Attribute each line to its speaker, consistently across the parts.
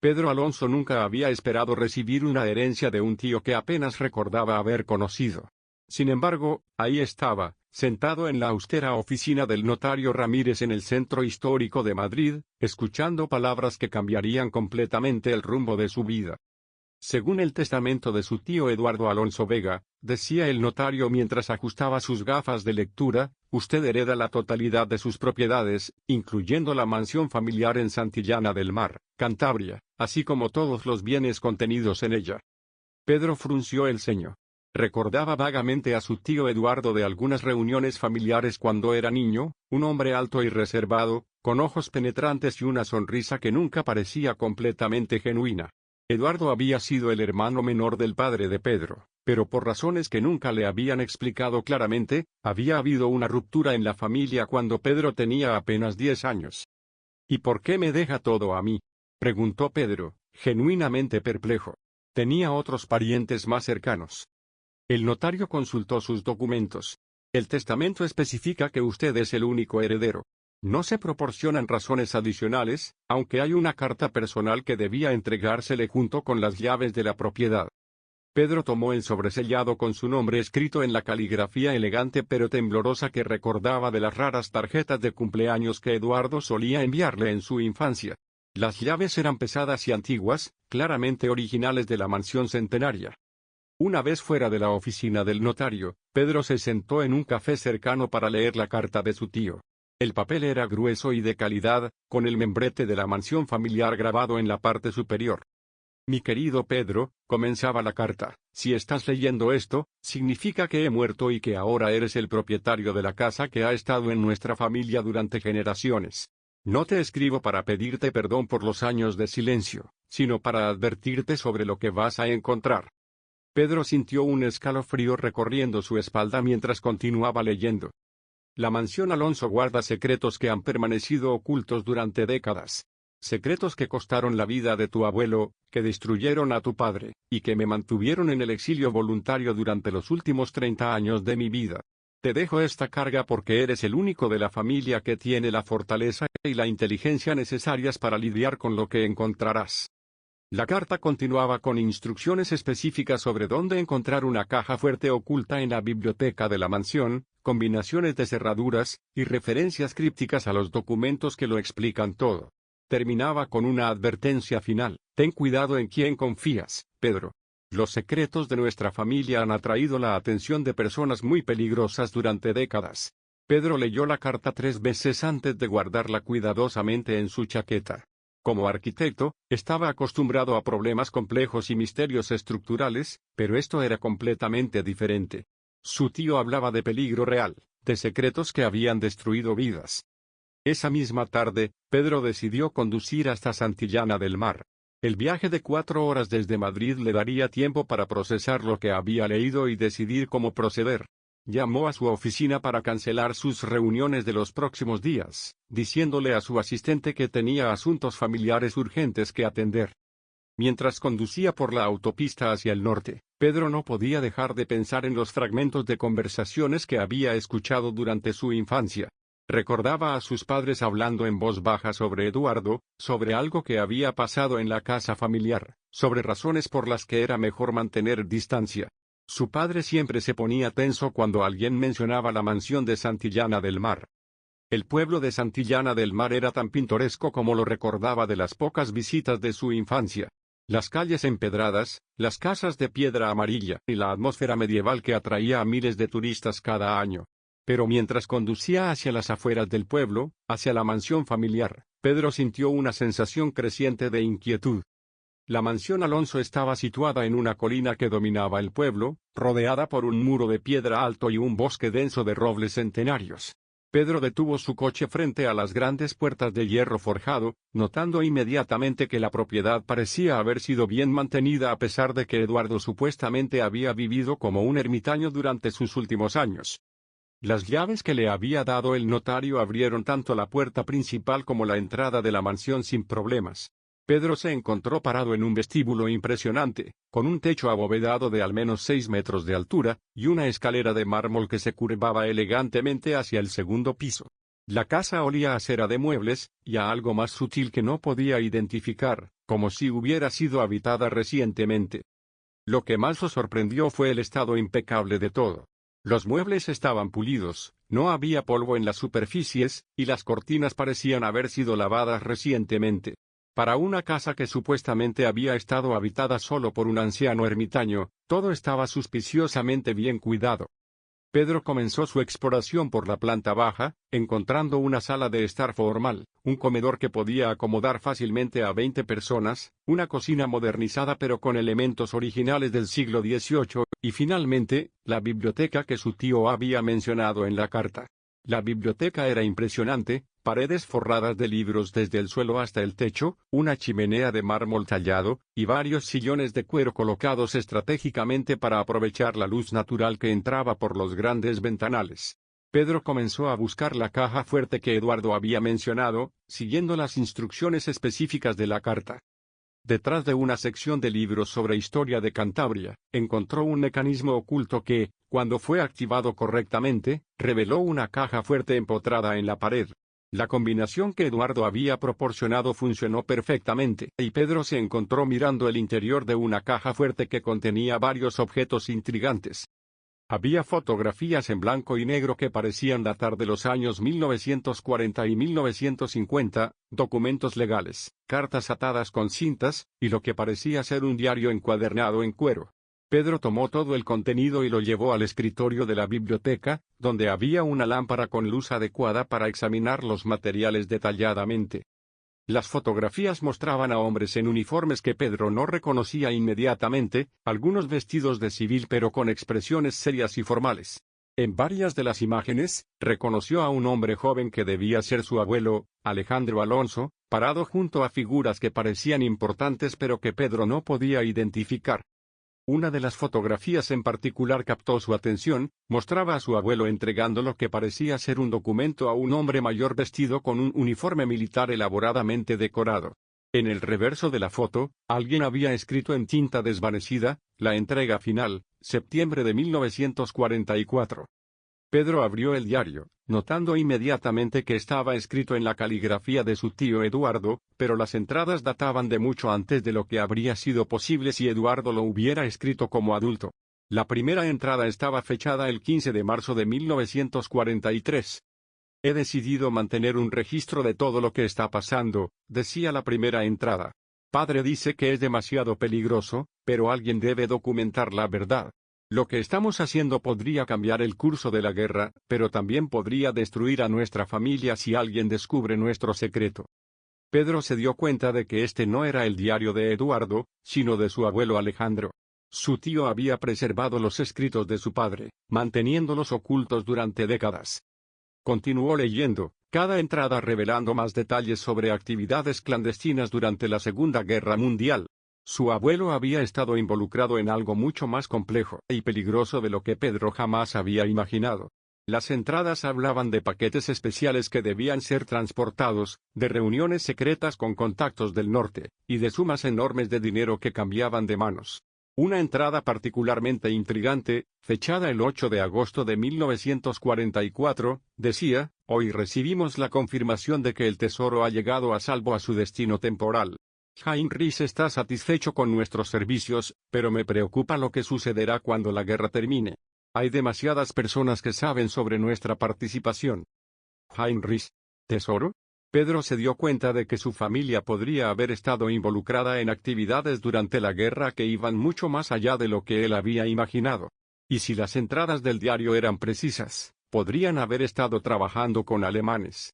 Speaker 1: Pedro Alonso nunca había esperado recibir una herencia de un tío que apenas recordaba haber conocido. Sin embargo, ahí estaba, sentado en la austera oficina del notario Ramírez en el centro histórico de Madrid, escuchando palabras que cambiarían completamente el rumbo de su vida. Según el testamento de su tío Eduardo Alonso Vega, decía el notario mientras ajustaba sus gafas de lectura, usted hereda la totalidad de sus propiedades, incluyendo la mansión familiar en Santillana del Mar, Cantabria, así como todos los bienes contenidos en ella. Pedro frunció el ceño. Recordaba vagamente a su tío Eduardo de algunas reuniones familiares cuando era niño, un hombre alto y reservado, con ojos penetrantes y una sonrisa que nunca parecía completamente genuina. Eduardo había sido el hermano menor del padre de Pedro, pero por razones que nunca le habían explicado claramente, había habido una ruptura en la familia cuando Pedro tenía apenas 10 años. ¿Y por qué me deja todo a mí?, preguntó Pedro, genuinamente perplejo. Tenía otros parientes más cercanos. El notario consultó sus documentos. El testamento especifica que usted es el único heredero. No se proporcionan razones adicionales, aunque hay una carta personal que debía entregársele junto con las llaves de la propiedad. Pedro tomó el sobresellado con su nombre escrito en la caligrafía elegante pero temblorosa que recordaba de las raras tarjetas de cumpleaños que Eduardo solía enviarle en su infancia. Las llaves eran pesadas y antiguas, claramente originales de la mansión centenaria. Una vez fuera de la oficina del notario, Pedro se sentó en un café cercano para leer la carta de su tío. El papel era grueso y de calidad, con el membrete de la mansión familiar grabado en la parte superior. Mi querido Pedro, comenzaba la carta, si estás leyendo esto, significa que he muerto y que ahora eres el propietario de la casa que ha estado en nuestra familia durante generaciones. No te escribo para pedirte perdón por los años de silencio, sino para advertirte sobre lo que vas a encontrar. Pedro sintió un escalofrío recorriendo su espalda mientras continuaba leyendo. La mansión Alonso guarda secretos que han permanecido ocultos durante décadas. Secretos que costaron la vida de tu abuelo, que destruyeron a tu padre, y que me mantuvieron en el exilio voluntario durante los últimos 30 años de mi vida. Te dejo esta carga porque eres el único de la familia que tiene la fortaleza y la inteligencia necesarias para lidiar con lo que encontrarás. La carta continuaba con instrucciones específicas sobre dónde encontrar una caja fuerte oculta en la biblioteca de la mansión, combinaciones de cerraduras, y referencias crípticas a los documentos que lo explican todo. Terminaba con una advertencia final: ten cuidado en quién confías, Pedro. Los secretos de nuestra familia han atraído la atención de personas muy peligrosas durante décadas. Pedro leyó la carta 3 veces antes de guardarla cuidadosamente en su chaqueta. Como arquitecto, estaba acostumbrado a problemas complejos y misterios estructurales, pero esto era completamente diferente. Su tío hablaba de peligro real, de secretos que habían destruido vidas. Esa misma tarde, Pedro decidió conducir hasta Santillana del Mar. El viaje de 4 horas desde Madrid le daría tiempo para procesar lo que había leído y decidir cómo proceder. Llamó a su oficina para cancelar sus reuniones de los próximos días, diciéndole a su asistente que tenía asuntos familiares urgentes que atender. Mientras conducía por la autopista hacia el norte, Pedro no podía dejar de pensar en los fragmentos de conversaciones que había escuchado durante su infancia. Recordaba a sus padres hablando en voz baja sobre Eduardo, sobre algo que había pasado en la casa familiar, sobre razones por las que era mejor mantener distancia. Su padre siempre se ponía tenso cuando alguien mencionaba la mansión de Santillana del Mar. El pueblo de Santillana del Mar era tan pintoresco como lo recordaba de las pocas visitas de su infancia. Las calles empedradas, las casas de piedra amarilla y la atmósfera medieval que atraía a miles de turistas cada año. Pero mientras conducía hacia las afueras del pueblo, hacia la mansión familiar, Pedro sintió una sensación creciente de inquietud. La mansión Alonso estaba situada en una colina que dominaba el pueblo, rodeada por un muro de piedra alto y un bosque denso de robles centenarios. Pedro detuvo su coche frente a las grandes puertas de hierro forjado, notando inmediatamente que la propiedad parecía haber sido bien mantenida a pesar de que Eduardo supuestamente había vivido como un ermitaño durante sus últimos años. Las llaves que le había dado el notario abrieron tanto la puerta principal como la entrada de la mansión sin problemas. Pedro se encontró parado en un vestíbulo impresionante, con un techo abovedado de al menos 6 metros de altura, y una escalera de mármol que se curvaba elegantemente hacia el segundo piso. La casa olía a cera de muebles, y a algo más sutil que no podía identificar, como si hubiera sido habitada recientemente. Lo que más lo sorprendió fue el estado impecable de todo. Los muebles estaban pulidos, no había polvo en las superficies, y las cortinas parecían haber sido lavadas recientemente. Para una casa que supuestamente había estado habitada solo por un anciano ermitaño, todo estaba suspiciosamente bien cuidado. Pedro comenzó su exploración por la planta baja, encontrando una sala de estar formal, un comedor que podía acomodar fácilmente a 20 personas, una cocina modernizada pero con elementos originales del siglo XVIII, y finalmente, la biblioteca que su tío había mencionado en la carta. La biblioteca era impresionante, paredes forradas de libros desde el suelo hasta el techo, una chimenea de mármol tallado, y varios sillones de cuero colocados estratégicamente para aprovechar la luz natural que entraba por los grandes ventanales. Pedro comenzó a buscar la caja fuerte que Eduardo había mencionado, siguiendo las instrucciones específicas de la carta. Detrás de una sección de libros sobre historia de Cantabria, encontró un mecanismo oculto que, cuando fue activado correctamente, reveló una caja fuerte empotrada en la pared. La combinación que Eduardo había proporcionado funcionó perfectamente, y Pedro se encontró mirando el interior de una caja fuerte que contenía varios objetos intrigantes. Había fotografías en blanco y negro que parecían datar de los años 1940 y 1950, documentos legales, cartas atadas con cintas, y lo que parecía ser un diario encuadernado en cuero. Pedro tomó todo el contenido y lo llevó al escritorio de la biblioteca, donde había una lámpara con luz adecuada para examinar los materiales detalladamente. Las fotografías mostraban a hombres en uniformes que Pedro no reconocía inmediatamente, algunos vestidos de civil pero con expresiones serias y formales. En varias de las imágenes, reconoció a un hombre joven que debía ser su abuelo, Alejandro Alonso, parado junto a figuras que parecían importantes pero que Pedro no podía identificar. Una de las fotografías en particular captó su atención, mostraba a su abuelo entregando lo que parecía ser un documento a un hombre mayor vestido con un uniforme militar elaboradamente decorado. En el reverso de la foto, alguien había escrito en tinta desvanecida, la entrega final, septiembre de 1944. Pedro abrió el diario, notando inmediatamente que estaba escrito en la caligrafía de su tío Eduardo, pero las entradas databan de mucho antes de lo que habría sido posible si Eduardo lo hubiera escrito como adulto. La primera entrada estaba fechada el 15 de marzo de 1943. He decidido mantener un registro de todo lo que está pasando, decía la primera entrada. Padre dice que es demasiado peligroso, pero alguien debe documentar la verdad. Lo que estamos haciendo podría cambiar el curso de la guerra, pero también podría destruir a nuestra familia si alguien descubre nuestro secreto. Pedro se dio cuenta de que este no era el diario de Eduardo, sino de su abuelo Alejandro. Su tío había preservado los escritos de su padre, manteniéndolos ocultos durante décadas. Continuó leyendo, cada entrada revelando más detalles sobre actividades clandestinas durante la Segunda Guerra Mundial. Su abuelo había estado involucrado en algo mucho más complejo y peligroso de lo que Pedro jamás había imaginado. Las entradas hablaban de paquetes especiales que debían ser transportados, de reuniones secretas con contactos del norte, y de sumas enormes de dinero que cambiaban de manos. Una entrada particularmente intrigante, fechada el 8 de agosto de 1944, decía: «Hoy recibimos la confirmación de que el tesoro ha llegado a salvo a su destino temporal. Heinrich está satisfecho con nuestros servicios, pero me preocupa lo que sucederá cuando la guerra termine. Hay demasiadas personas que saben sobre nuestra participación». Heinrich. ¿Tesoro? Pedro se dio cuenta de que su familia podría haber estado involucrada en actividades durante la guerra que iban mucho más allá de lo que él había imaginado. Y si las entradas del diario eran precisas, podrían haber estado trabajando con alemanes.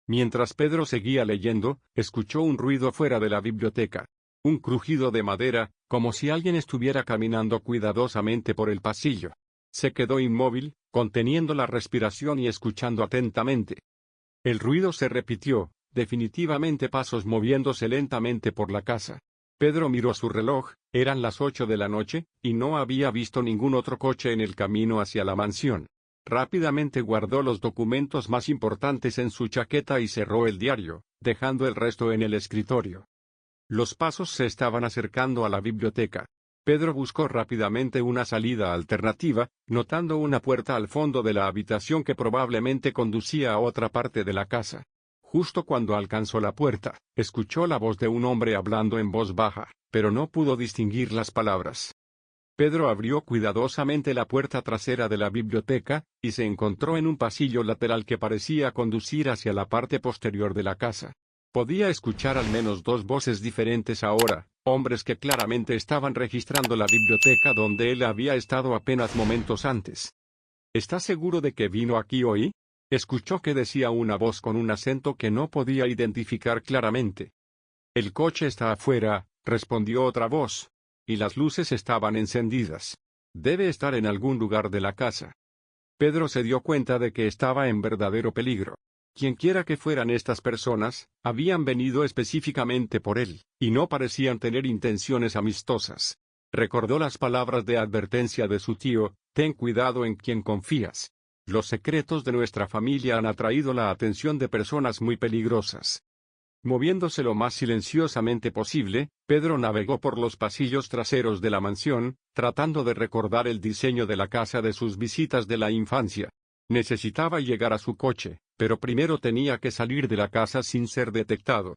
Speaker 1: Mientras Pedro seguía leyendo, escuchó un ruido fuera de la biblioteca. Un crujido de madera, como si alguien estuviera caminando cuidadosamente por el pasillo. Se quedó inmóvil, conteniendo la respiración y escuchando atentamente. El ruido se repitió, definitivamente pasos moviéndose lentamente por la casa. Pedro miró su reloj, eran las 8 de la noche, y no había visto ningún otro coche en el camino hacia la mansión. Rápidamente guardó los documentos más importantes en su chaqueta y cerró el diario, dejando el resto en el escritorio. Los pasos se estaban acercando a la biblioteca. Pedro buscó rápidamente una salida alternativa, notando una puerta al fondo de la habitación que probablemente conducía a otra parte de la casa. Justo cuando alcanzó la puerta, escuchó la voz de un hombre hablando en voz baja, pero no pudo distinguir las palabras. Pedro abrió cuidadosamente la puerta trasera de la biblioteca, y se encontró en un pasillo lateral que parecía conducir hacia la parte posterior de la casa. Podía escuchar al menos dos voces diferentes ahora, hombres que claramente estaban registrando la biblioteca donde él había estado apenas momentos antes. ¿Está seguro de que vino aquí hoy? Escuchó que decía una voz con un acento que no podía identificar claramente. El coche está afuera, respondió otra voz. Y las luces estaban encendidas. Debe estar en algún lugar de la casa. Pedro se dio cuenta de que estaba en verdadero peligro. Quienquiera que fueran estas personas, habían venido específicamente por él, y no parecían tener intenciones amistosas. Recordó las palabras de advertencia de su tío: ten cuidado en quien confías. Los secretos de nuestra familia han atraído la atención de personas muy peligrosas. Moviéndose lo más silenciosamente posible, Pedro navegó por los pasillos traseros de la mansión, tratando de recordar el diseño de la casa de sus visitas de la infancia. Necesitaba llegar a su coche, pero primero tenía que salir de la casa sin ser detectado.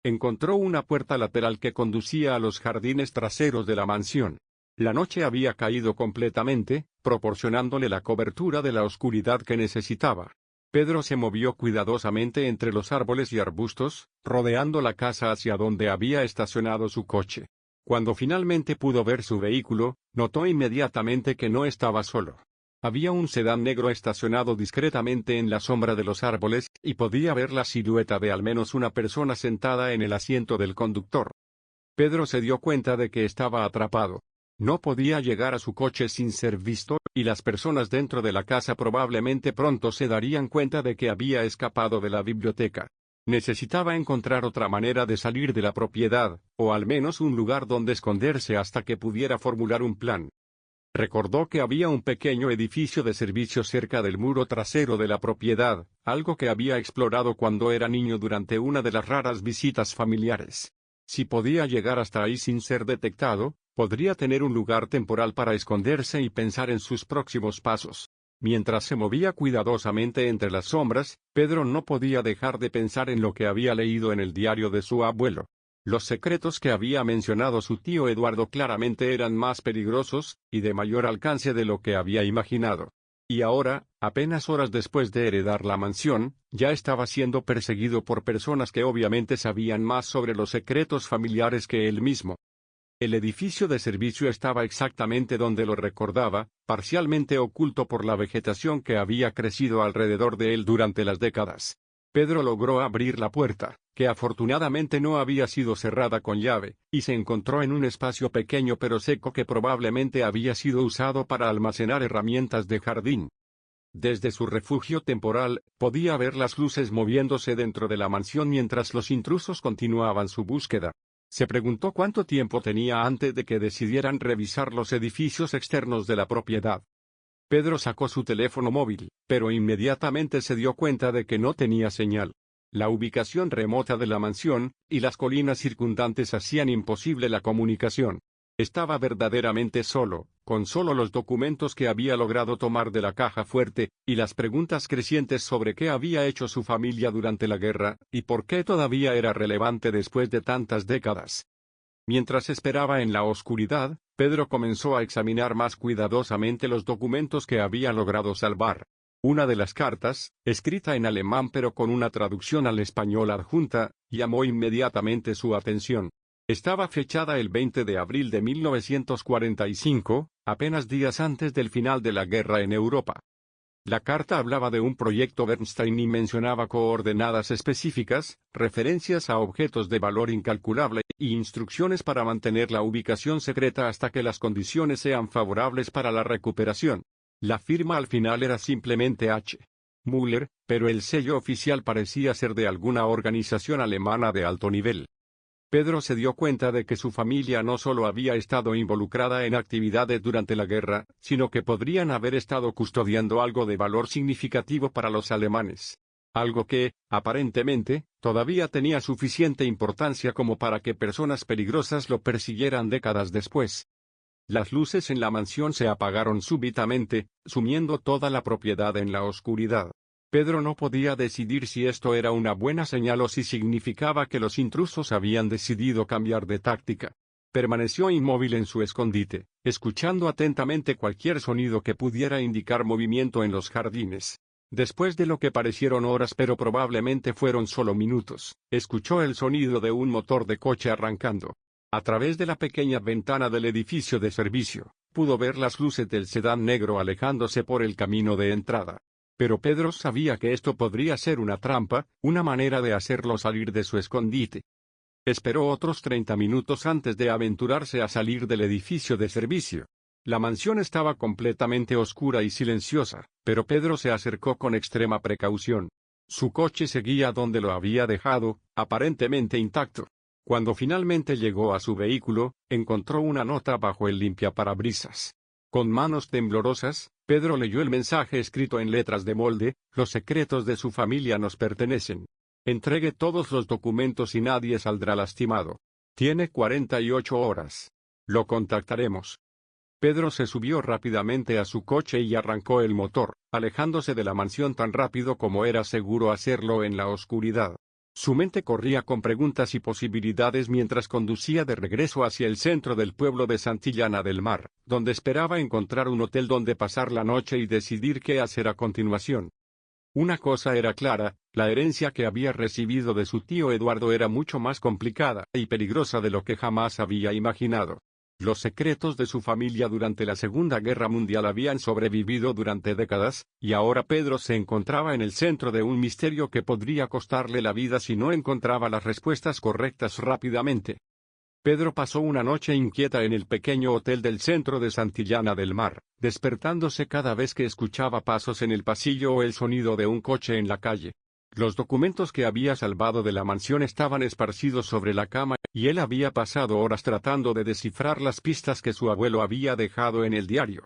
Speaker 1: Encontró una puerta lateral que conducía a los jardines traseros de la mansión. La noche había caído completamente, proporcionándole la cobertura de la oscuridad que necesitaba. Pedro se movió cuidadosamente entre los árboles y arbustos, rodeando la casa hacia donde había estacionado su coche. Cuando finalmente pudo ver su vehículo, notó inmediatamente que no estaba solo. Había un sedán negro estacionado discretamente en la sombra de los árboles, y podía ver la silueta de al menos una persona sentada en el asiento del conductor. Pedro se dio cuenta de que estaba atrapado. No podía llegar a su coche sin ser visto, y las personas dentro de la casa probablemente pronto se darían cuenta de que había escapado de la biblioteca. Necesitaba encontrar otra manera de salir de la propiedad, o al menos un lugar donde esconderse hasta que pudiera formular un plan. Recordó que había un pequeño edificio de servicio cerca del muro trasero de la propiedad, algo que había explorado cuando era niño durante una de las raras visitas familiares. Si podía llegar hasta ahí sin ser detectado, podría tener un lugar temporal para esconderse y pensar en sus próximos pasos. Mientras se movía cuidadosamente entre las sombras, Pedro no podía dejar de pensar en lo que había leído en el diario de su abuelo. Los secretos que había mencionado su tío Eduardo claramente eran más peligrosos, y de mayor alcance de lo que había imaginado. Y ahora, apenas horas después de heredar la mansión, ya estaba siendo perseguido por personas que obviamente sabían más sobre los secretos familiares que él mismo. El edificio de servicio estaba exactamente donde lo recordaba, parcialmente oculto por la vegetación que había crecido alrededor de él durante las décadas. Pedro logró abrir la puerta, que afortunadamente no había sido cerrada con llave, y se encontró en un espacio pequeño pero seco que probablemente había sido usado para almacenar herramientas de jardín. Desde su refugio temporal, podía ver las luces moviéndose dentro de la mansión mientras los intrusos continuaban su búsqueda. Se preguntó cuánto tiempo tenía antes de que decidieran revisar los edificios externos de la propiedad. Pedro sacó su teléfono móvil, pero inmediatamente se dio cuenta de que no tenía señal. La ubicación remota de la mansión, y las colinas circundantes hacían imposible la comunicación. Estaba verdaderamente solo, con solo los documentos que había logrado tomar de la caja fuerte, y las preguntas crecientes sobre qué había hecho su familia durante la guerra, y por qué todavía era relevante después de tantas décadas. Mientras esperaba en la oscuridad, Pedro comenzó a examinar más cuidadosamente los documentos que había logrado salvar. Una de las cartas, escrita en alemán pero con una traducción al español adjunta, llamó inmediatamente su atención. Estaba fechada el 20 de abril de 1945, apenas días antes del final de la guerra en Europa. La carta hablaba de un proyecto Bernstein y mencionaba coordenadas específicas, referencias a objetos de valor incalculable, y instrucciones para mantener la ubicación secreta hasta que las condiciones sean favorables para la recuperación. La firma al final era simplemente H. Müller, pero el sello oficial parecía ser de alguna organización alemana de alto nivel. Pedro se dio cuenta de que su familia no solo había estado involucrada en actividades durante la guerra, sino que podrían haber estado custodiando algo de valor significativo para los alemanes. Algo que, aparentemente, todavía tenía suficiente importancia como para que personas peligrosas lo persiguieran décadas después. Las luces en la mansión se apagaron súbitamente, sumiendo toda la propiedad en la oscuridad. Pedro no podía decidir si esto era una buena señal o si significaba que los intrusos habían decidido cambiar de táctica. Permaneció inmóvil en su escondite, escuchando atentamente cualquier sonido que pudiera indicar movimiento en los jardines. Después de lo que parecieron horas pero probablemente fueron solo minutos, escuchó el sonido de un motor de coche arrancando. A través de la pequeña ventana del edificio de servicio, pudo ver las luces del sedán negro alejándose por el camino de entrada. Pero Pedro sabía que esto podría ser una trampa, una manera de hacerlo salir de su escondite. Esperó otros 30 minutos antes de aventurarse a salir del edificio de servicio. La mansión estaba completamente oscura y silenciosa, pero Pedro se acercó con extrema precaución. Su coche seguía donde lo había dejado, aparentemente intacto. Cuando finalmente llegó a su vehículo, encontró una nota bajo el limpiaparabrisas. Con manos temblorosas, Pedro leyó el mensaje escrito en letras de molde: los secretos de su familia nos pertenecen. Entregue todos los documentos y nadie saldrá lastimado. Tiene 48 horas. Lo contactaremos. Pedro se subió rápidamente a su coche y arrancó el motor, alejándose de la mansión tan rápido como era seguro hacerlo en la oscuridad. Su mente corría con preguntas y posibilidades mientras conducía de regreso hacia el centro del pueblo de Santillana del Mar, donde esperaba encontrar un hotel donde pasar la noche y decidir qué hacer a continuación. Una cosa era clara: la herencia que había recibido de su tío Eduardo era mucho más complicada y peligrosa de lo que jamás había imaginado. Los secretos de su familia durante la Segunda Guerra Mundial habían sobrevivido durante décadas, y ahora Pedro se encontraba en el centro de un misterio que podría costarle la vida si no encontraba las respuestas correctas rápidamente. Pedro pasó una noche inquieta en el pequeño hotel del centro de Santillana del Mar, despertándose cada vez que escuchaba pasos en el pasillo o el sonido de un coche en la calle. Los documentos que había salvado de la mansión estaban esparcidos sobre la cama, y él había pasado horas tratando de descifrar las pistas que su abuelo había dejado en el diario.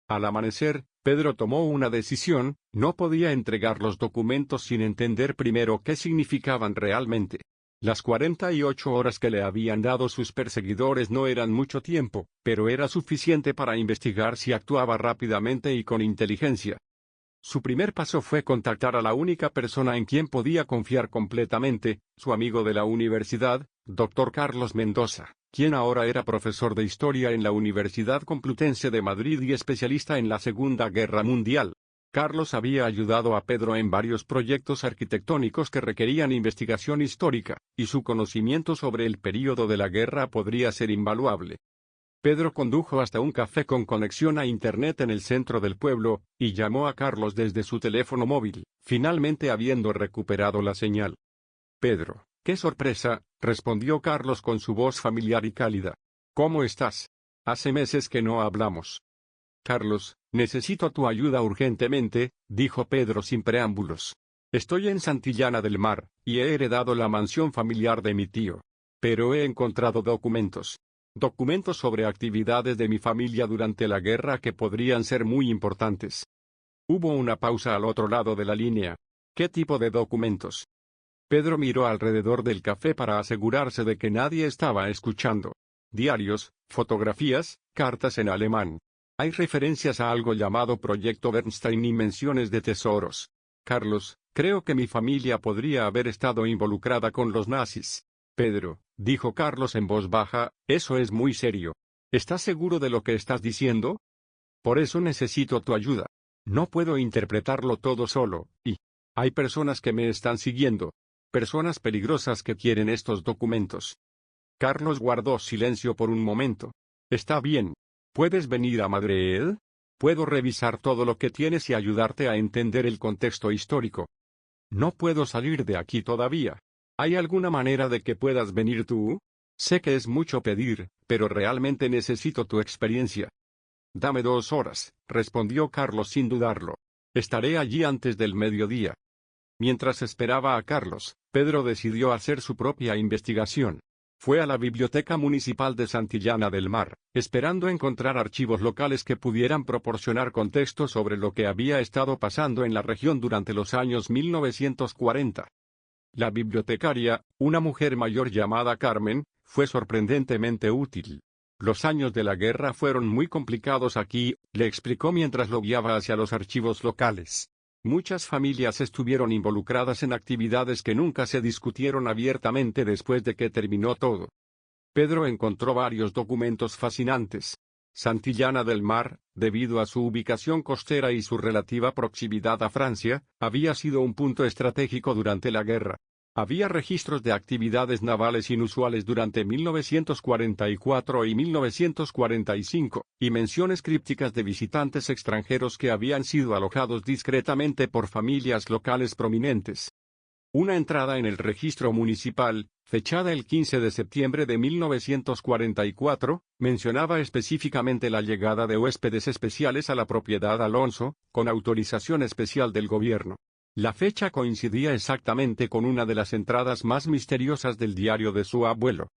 Speaker 1: Al amanecer, Pedro tomó una decisión: no podía entregar los documentos sin entender primero qué significaban realmente. Las 48 horas que le habían dado sus perseguidores no eran mucho tiempo, pero era suficiente para investigar si actuaba rápidamente y con inteligencia. Su primer paso fue contactar a la única persona en quien podía confiar completamente, su amigo de la universidad, Dr. Carlos Mendoza, quien ahora era profesor de historia en la Universidad Complutense de Madrid y especialista en la Segunda Guerra Mundial. Carlos había ayudado a Pedro en varios proyectos arquitectónicos que requerían investigación histórica, y su conocimiento sobre el período de la guerra podría ser invaluable. Pedro condujo hasta un café con conexión a Internet en el centro del pueblo, y llamó a Carlos desde su teléfono móvil, finalmente habiendo recuperado la señal. «Pedro, qué sorpresa», respondió Carlos con su voz familiar y cálida. «¿Cómo estás? Hace meses que no hablamos». «Carlos, necesito tu ayuda urgentemente», dijo Pedro sin preámbulos. «Estoy en Santillana del Mar, y he heredado la mansión familiar de mi tío. Pero he encontrado documentos sobre actividades de mi familia durante la guerra que podrían ser muy importantes». Hubo una pausa al otro lado de la línea. «¿Qué tipo de documentos?». Pedro miró alrededor del café para asegurarse de que nadie estaba escuchando. «Diarios, fotografías, cartas en alemán. Hay referencias a algo llamado Proyecto Bernstein y menciones de tesoros. Carlos, creo que mi familia podría haber estado involucrada con los nazis». «Pedro», dijo Carlos en voz baja, «eso es muy serio. ¿Estás seguro de lo que estás diciendo? Por eso necesito tu ayuda. No puedo interpretarlo todo solo, y hay personas que me están siguiendo. Personas peligrosas que quieren estos documentos». Carlos guardó silencio por un momento. «Está bien. ¿Puedes venir a Madrid? Puedo revisar todo lo que tienes y ayudarte a entender el contexto histórico». «No puedo salir de aquí todavía. ¿Hay alguna manera de que puedas venir tú? Sé que es mucho pedir, pero realmente necesito tu experiencia». «Dame 2 horas», respondió Carlos sin dudarlo. «Estaré allí antes del mediodía». Mientras esperaba a Carlos, Pedro decidió hacer su propia investigación. Fue a la Biblioteca Municipal de Santillana del Mar, esperando encontrar archivos locales que pudieran proporcionar contexto sobre lo que había estado pasando en la región durante los años 1940. La bibliotecaria, una mujer mayor llamada Carmen, fue sorprendentemente útil. «Los años de la guerra fueron muy complicados aquí», le explicó mientras lo guiaba hacia los archivos locales. Muchas familias estuvieron involucradas en actividades que nunca se discutieron abiertamente después de que terminó todo. Pedro encontró varios documentos fascinantes. Santillana del Mar, debido a su ubicación costera y su relativa proximidad a Francia, había sido un punto estratégico durante la guerra. Había registros de actividades navales inusuales durante 1944 y 1945, y menciones crípticas de visitantes extranjeros que habían sido alojados discretamente por familias locales prominentes. Una entrada en el registro municipal, fechada el 15 de septiembre de 1944, mencionaba específicamente la llegada de huéspedes especiales a la propiedad Alonso, con autorización especial del gobierno. La fecha coincidía exactamente con una de las entradas más misteriosas del diario de su abuelo.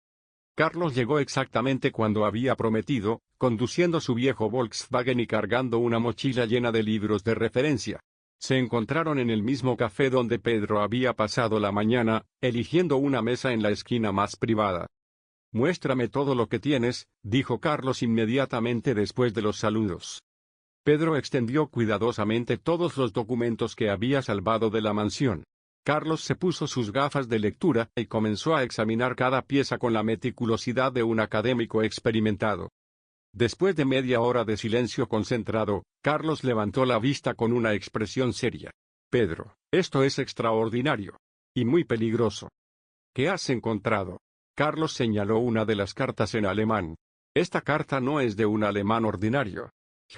Speaker 1: Carlos llegó exactamente cuando había prometido, conduciendo su viejo Volkswagen y cargando una mochila llena de libros de referencia. Se encontraron en el mismo café donde Pedro había pasado la mañana, eligiendo una mesa en la esquina más privada. «Muéstrame todo lo que tienes», dijo Carlos inmediatamente después de los saludos. Pedro extendió cuidadosamente todos los documentos que había salvado de la mansión. Carlos se puso sus gafas de lectura y comenzó a examinar cada pieza con la meticulosidad de un académico experimentado. Después de media hora de silencio concentrado, Carlos levantó la vista con una expresión seria. «Pedro, esto es extraordinario. Y muy peligroso». «¿Qué has encontrado?». Carlos señaló una de las cartas en alemán. «Esta carta no es de un alemán ordinario.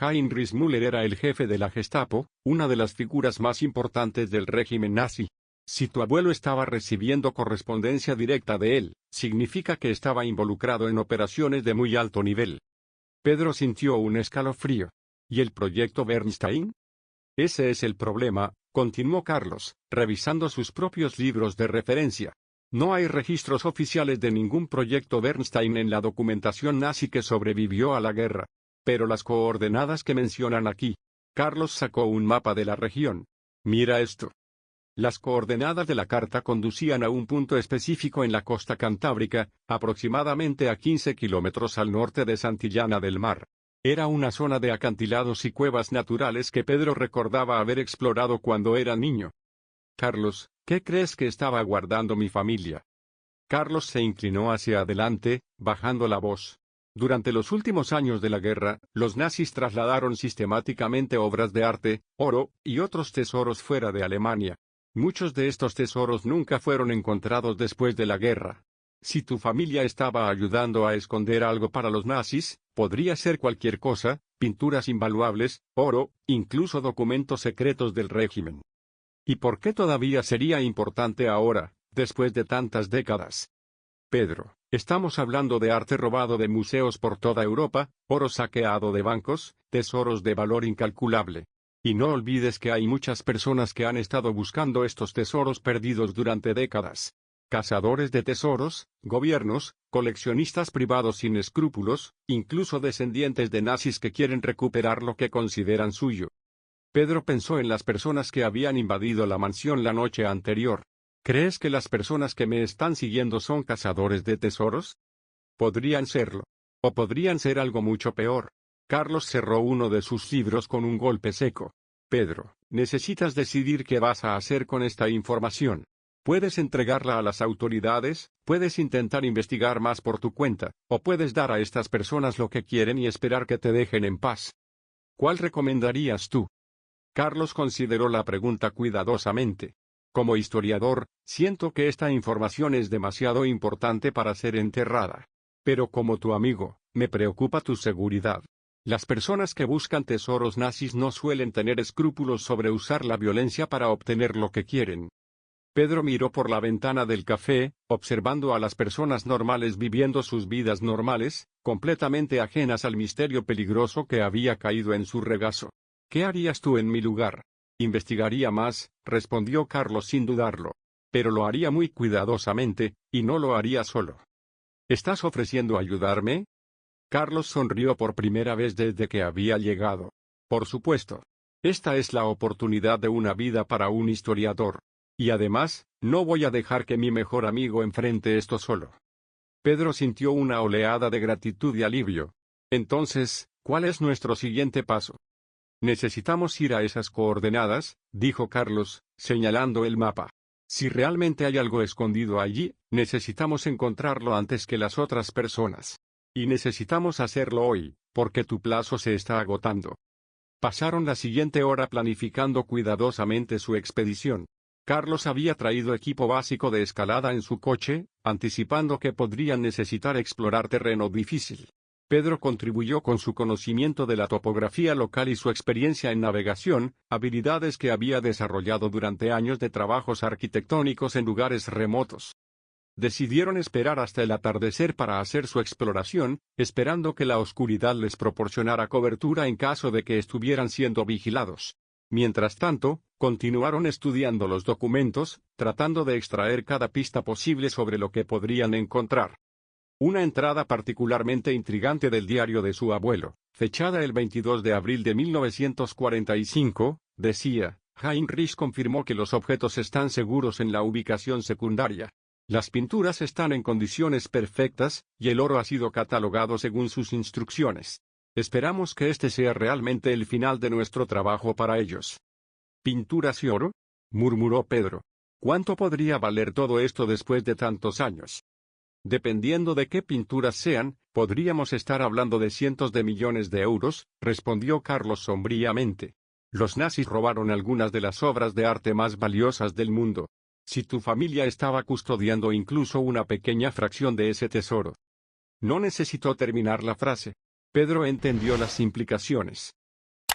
Speaker 1: Heinrich Müller era el jefe de la Gestapo, una de las figuras más importantes del régimen nazi. Si tu abuelo estaba recibiendo correspondencia directa de él, significa que estaba involucrado en operaciones de muy alto nivel». Pedro sintió un escalofrío. ¿Y el proyecto Bernstein? Ese es el problema, continuó Carlos, revisando sus propios libros de referencia. No hay registros oficiales de ningún proyecto Bernstein en la documentación nazi que sobrevivió a la guerra. Pero las coordenadas que mencionan aquí. Carlos sacó un mapa de la región. Mira esto. Las coordenadas de la carta conducían a un punto específico en la costa cantábrica, aproximadamente a 15 kilómetros al norte de Santillana del Mar. Era una zona de acantilados y cuevas naturales que Pedro recordaba haber explorado cuando era niño. «Carlos, ¿qué crees que estaba guardando mi familia?». Carlos se inclinó hacia adelante, bajando la voz. Durante los últimos años de la guerra, los nazis trasladaron sistemáticamente obras de arte, oro, y otros tesoros fuera de Alemania. Muchos de estos tesoros nunca fueron encontrados después de la guerra. Si tu familia estaba ayudando a esconder algo para los nazis, podría ser cualquier cosa, pinturas invaluables, oro, incluso documentos secretos del régimen. ¿Y por qué todavía sería importante ahora, después de tantas décadas? Pedro, estamos hablando de arte robado de museos por toda Europa, oro saqueado de bancos, tesoros de valor incalculable. Y no olvides que hay muchas personas que han estado buscando estos tesoros perdidos durante décadas. Cazadores de tesoros, gobiernos, coleccionistas privados sin escrúpulos, incluso descendientes de nazis que quieren recuperar lo que consideran suyo. Pedro pensó en las personas que habían invadido la mansión la noche anterior. ¿Crees que las personas que me están siguiendo son cazadores de tesoros? Podrían serlo. O podrían ser algo mucho peor. Carlos cerró uno de sus libros con un golpe seco. Pedro, necesitas decidir qué vas a hacer con esta información. Puedes entregarla a las autoridades, puedes intentar investigar más por tu cuenta, o puedes dar a estas personas lo que quieren y esperar que te dejen en paz. ¿Cuál recomendarías tú? Carlos consideró la pregunta cuidadosamente. Como historiador, siento que esta información es demasiado importante para ser enterrada. Pero como tu amigo, me preocupa tu seguridad. Las personas que buscan tesoros nazis no suelen tener escrúpulos sobre usar la violencia para obtener lo que quieren. Pedro miró por la ventana del café, observando a las personas normales viviendo sus vidas normales, completamente ajenas al misterio peligroso que había caído en su regazo. ¿Qué harías tú en mi lugar? Investigaría más, respondió Carlos sin dudarlo. Pero lo haría muy cuidadosamente, y no lo haría solo. ¿Estás ofreciendo ayudarme? Carlos sonrió por primera vez desde que había llegado. Por supuesto. Esta es la oportunidad de una vida para un historiador. Y además, no voy a dejar que mi mejor amigo enfrente esto solo. Pedro sintió una oleada de gratitud y alivio. Entonces, ¿cuál es nuestro siguiente paso? Necesitamos ir a esas coordenadas, dijo Carlos, señalando el mapa. Si realmente hay algo escondido allí, necesitamos encontrarlo antes que las otras personas. Y necesitamos hacerlo hoy, porque tu plazo se está agotando. Pasaron la siguiente hora planificando cuidadosamente su expedición. Carlos había traído equipo básico de escalada en su coche, anticipando que podrían necesitar explorar terreno difícil. Pedro contribuyó con su conocimiento de la topografía local y su experiencia en navegación, habilidades que había desarrollado durante años de trabajos arquitectónicos en lugares remotos. Decidieron esperar hasta el atardecer para hacer su exploración, esperando que la oscuridad les proporcionara cobertura en caso de que estuvieran siendo vigilados. Mientras tanto, continuaron estudiando los documentos, tratando de extraer cada pista posible sobre lo que podrían encontrar. Una entrada particularmente intrigante del diario de su abuelo, fechada el 22 de abril de 1945, decía: Heinrich confirmó que los objetos están seguros en la ubicación secundaria. Las pinturas están en condiciones perfectas, y el oro ha sido catalogado según sus instrucciones. Esperamos que este sea realmente el final de nuestro trabajo para ellos. ¿Pinturas y oro?, murmuró Pedro. ¿Cuánto podría valer todo esto después de tantos años? Dependiendo de qué pinturas sean, podríamos estar hablando de cientos de millones de euros, respondió Carlos sombríamente. Los nazis robaron algunas de las obras de arte más valiosas del mundo. Si tu familia estaba custodiando incluso una pequeña fracción de ese tesoro. No necesitó terminar la frase. Pedro entendió las implicaciones.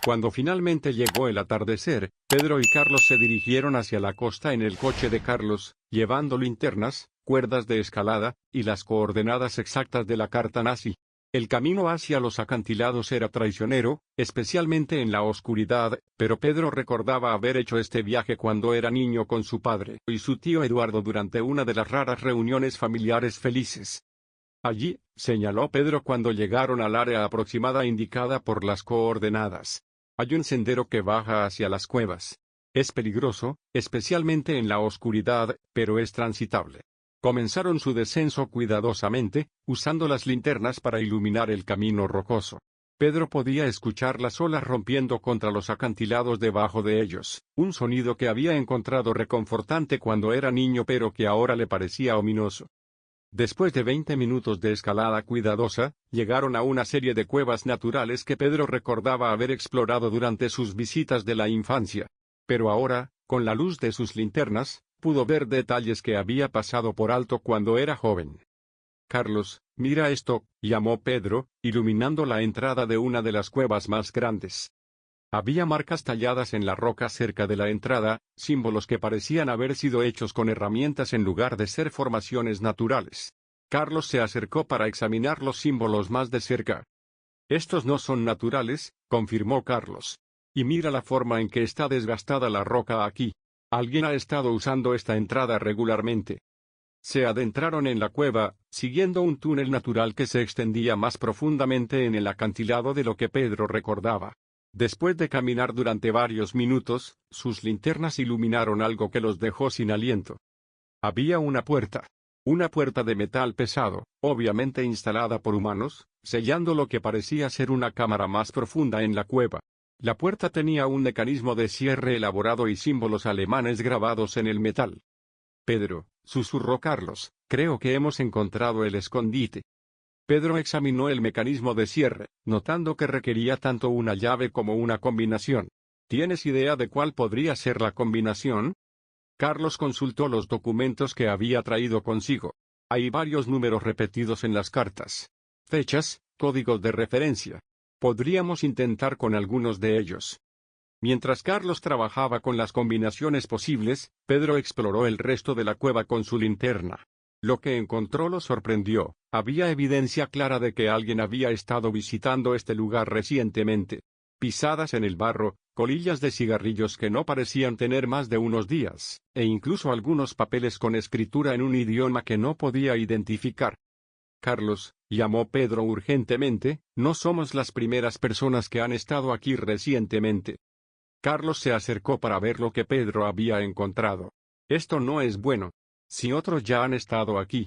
Speaker 1: Cuando finalmente llegó el atardecer, Pedro y Carlos se dirigieron hacia la costa en el coche de Carlos, llevando linternas, cuerdas de escalada, y las coordenadas exactas de la carta nazi. El camino hacia los acantilados era traicionero, especialmente en la oscuridad, pero Pedro recordaba haber hecho este viaje cuando era niño con su padre y su tío Eduardo durante una de las raras reuniones familiares felices. Allí, señaló Pedro cuando llegaron al área aproximada indicada por las coordenadas. Hay un sendero que baja hacia las cuevas. Es peligroso, especialmente en la oscuridad, pero es transitable. Comenzaron su descenso cuidadosamente, usando las linternas para iluminar el camino rocoso. Pedro podía escuchar las olas rompiendo contra los acantilados debajo de ellos, un sonido que había encontrado reconfortante cuando era niño pero que ahora le parecía ominoso. Después de 20 minutos de escalada cuidadosa, llegaron a una serie de cuevas naturales que Pedro recordaba haber explorado durante sus visitas de la infancia. Pero ahora, con la luz de sus linternas, pudo ver detalles que había pasado por alto cuando era joven. Carlos, mira esto, llamó Pedro, iluminando la entrada de una de las cuevas más grandes. Había marcas talladas en la roca cerca de la entrada, símbolos que parecían haber sido hechos con herramientas en lugar de ser formaciones naturales. Carlos se acercó para examinar los símbolos más de cerca. Estos no son naturales, confirmó Carlos. Y mira la forma en que está desgastada la roca aquí. Alguien ha estado usando esta entrada regularmente. Se adentraron en la cueva, siguiendo un túnel natural que se extendía más profundamente en el acantilado de lo que Pedro recordaba. Después de caminar durante varios minutos, sus linternas iluminaron algo que los dejó sin aliento. Había una puerta de metal pesado, obviamente instalada por humanos, sellando lo que parecía ser una cámara más profunda en la cueva. La puerta tenía un mecanismo de cierre elaborado y símbolos alemanes grabados en el metal. Pedro, susurró Carlos, creo que hemos encontrado el escondite. Pedro examinó el mecanismo de cierre, notando que requería tanto una llave como una combinación. ¿Tienes idea de cuál podría ser la combinación? Carlos consultó los documentos que había traído consigo. Hay varios números repetidos en las cartas. Fechas, códigos de referencia. Podríamos intentar con algunos de ellos. Mientras Carlos trabajaba con las combinaciones posibles, Pedro exploró el resto de la cueva con su linterna. Lo que encontró lo sorprendió. Había evidencia clara de que alguien había estado visitando este lugar recientemente. Pisadas en el barro, colillas de cigarrillos que no parecían tener más de unos días, e incluso algunos papeles con escritura en un idioma que no podía identificar. Carlos, llamó Pedro urgentemente, no somos las primeras personas que han estado aquí recientemente. Carlos se acercó para ver lo que Pedro había encontrado. Esto no es bueno. Si otros ya han estado aquí.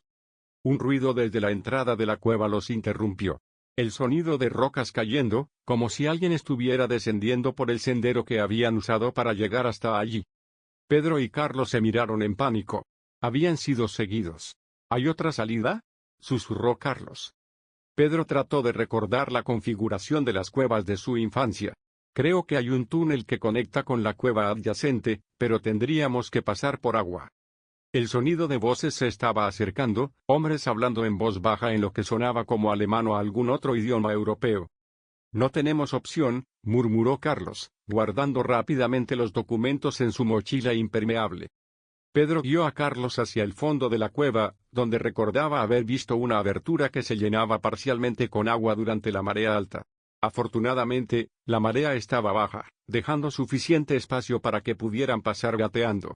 Speaker 1: Un ruido desde la entrada de la cueva los interrumpió. El sonido de rocas cayendo, como si alguien estuviera descendiendo por el sendero que habían usado para llegar hasta allí. Pedro y Carlos se miraron en pánico. Habían sido seguidos. ¿Hay otra salida?, susurró Carlos. Pedro trató de recordar la configuración de las cuevas de su infancia. Creo que hay un túnel que conecta con la cueva adyacente, pero tendríamos que pasar por agua. El sonido de voces se estaba acercando, hombres hablando en voz baja en lo que sonaba como alemán o algún otro idioma europeo. No tenemos opción, murmuró Carlos, guardando rápidamente los documentos en su mochila impermeable. Pedro guió a Carlos hacia el fondo de la cueva, donde recordaba haber visto una abertura que se llenaba parcialmente con agua durante la marea alta. Afortunadamente, la marea estaba baja, dejando suficiente espacio para que pudieran pasar gateando.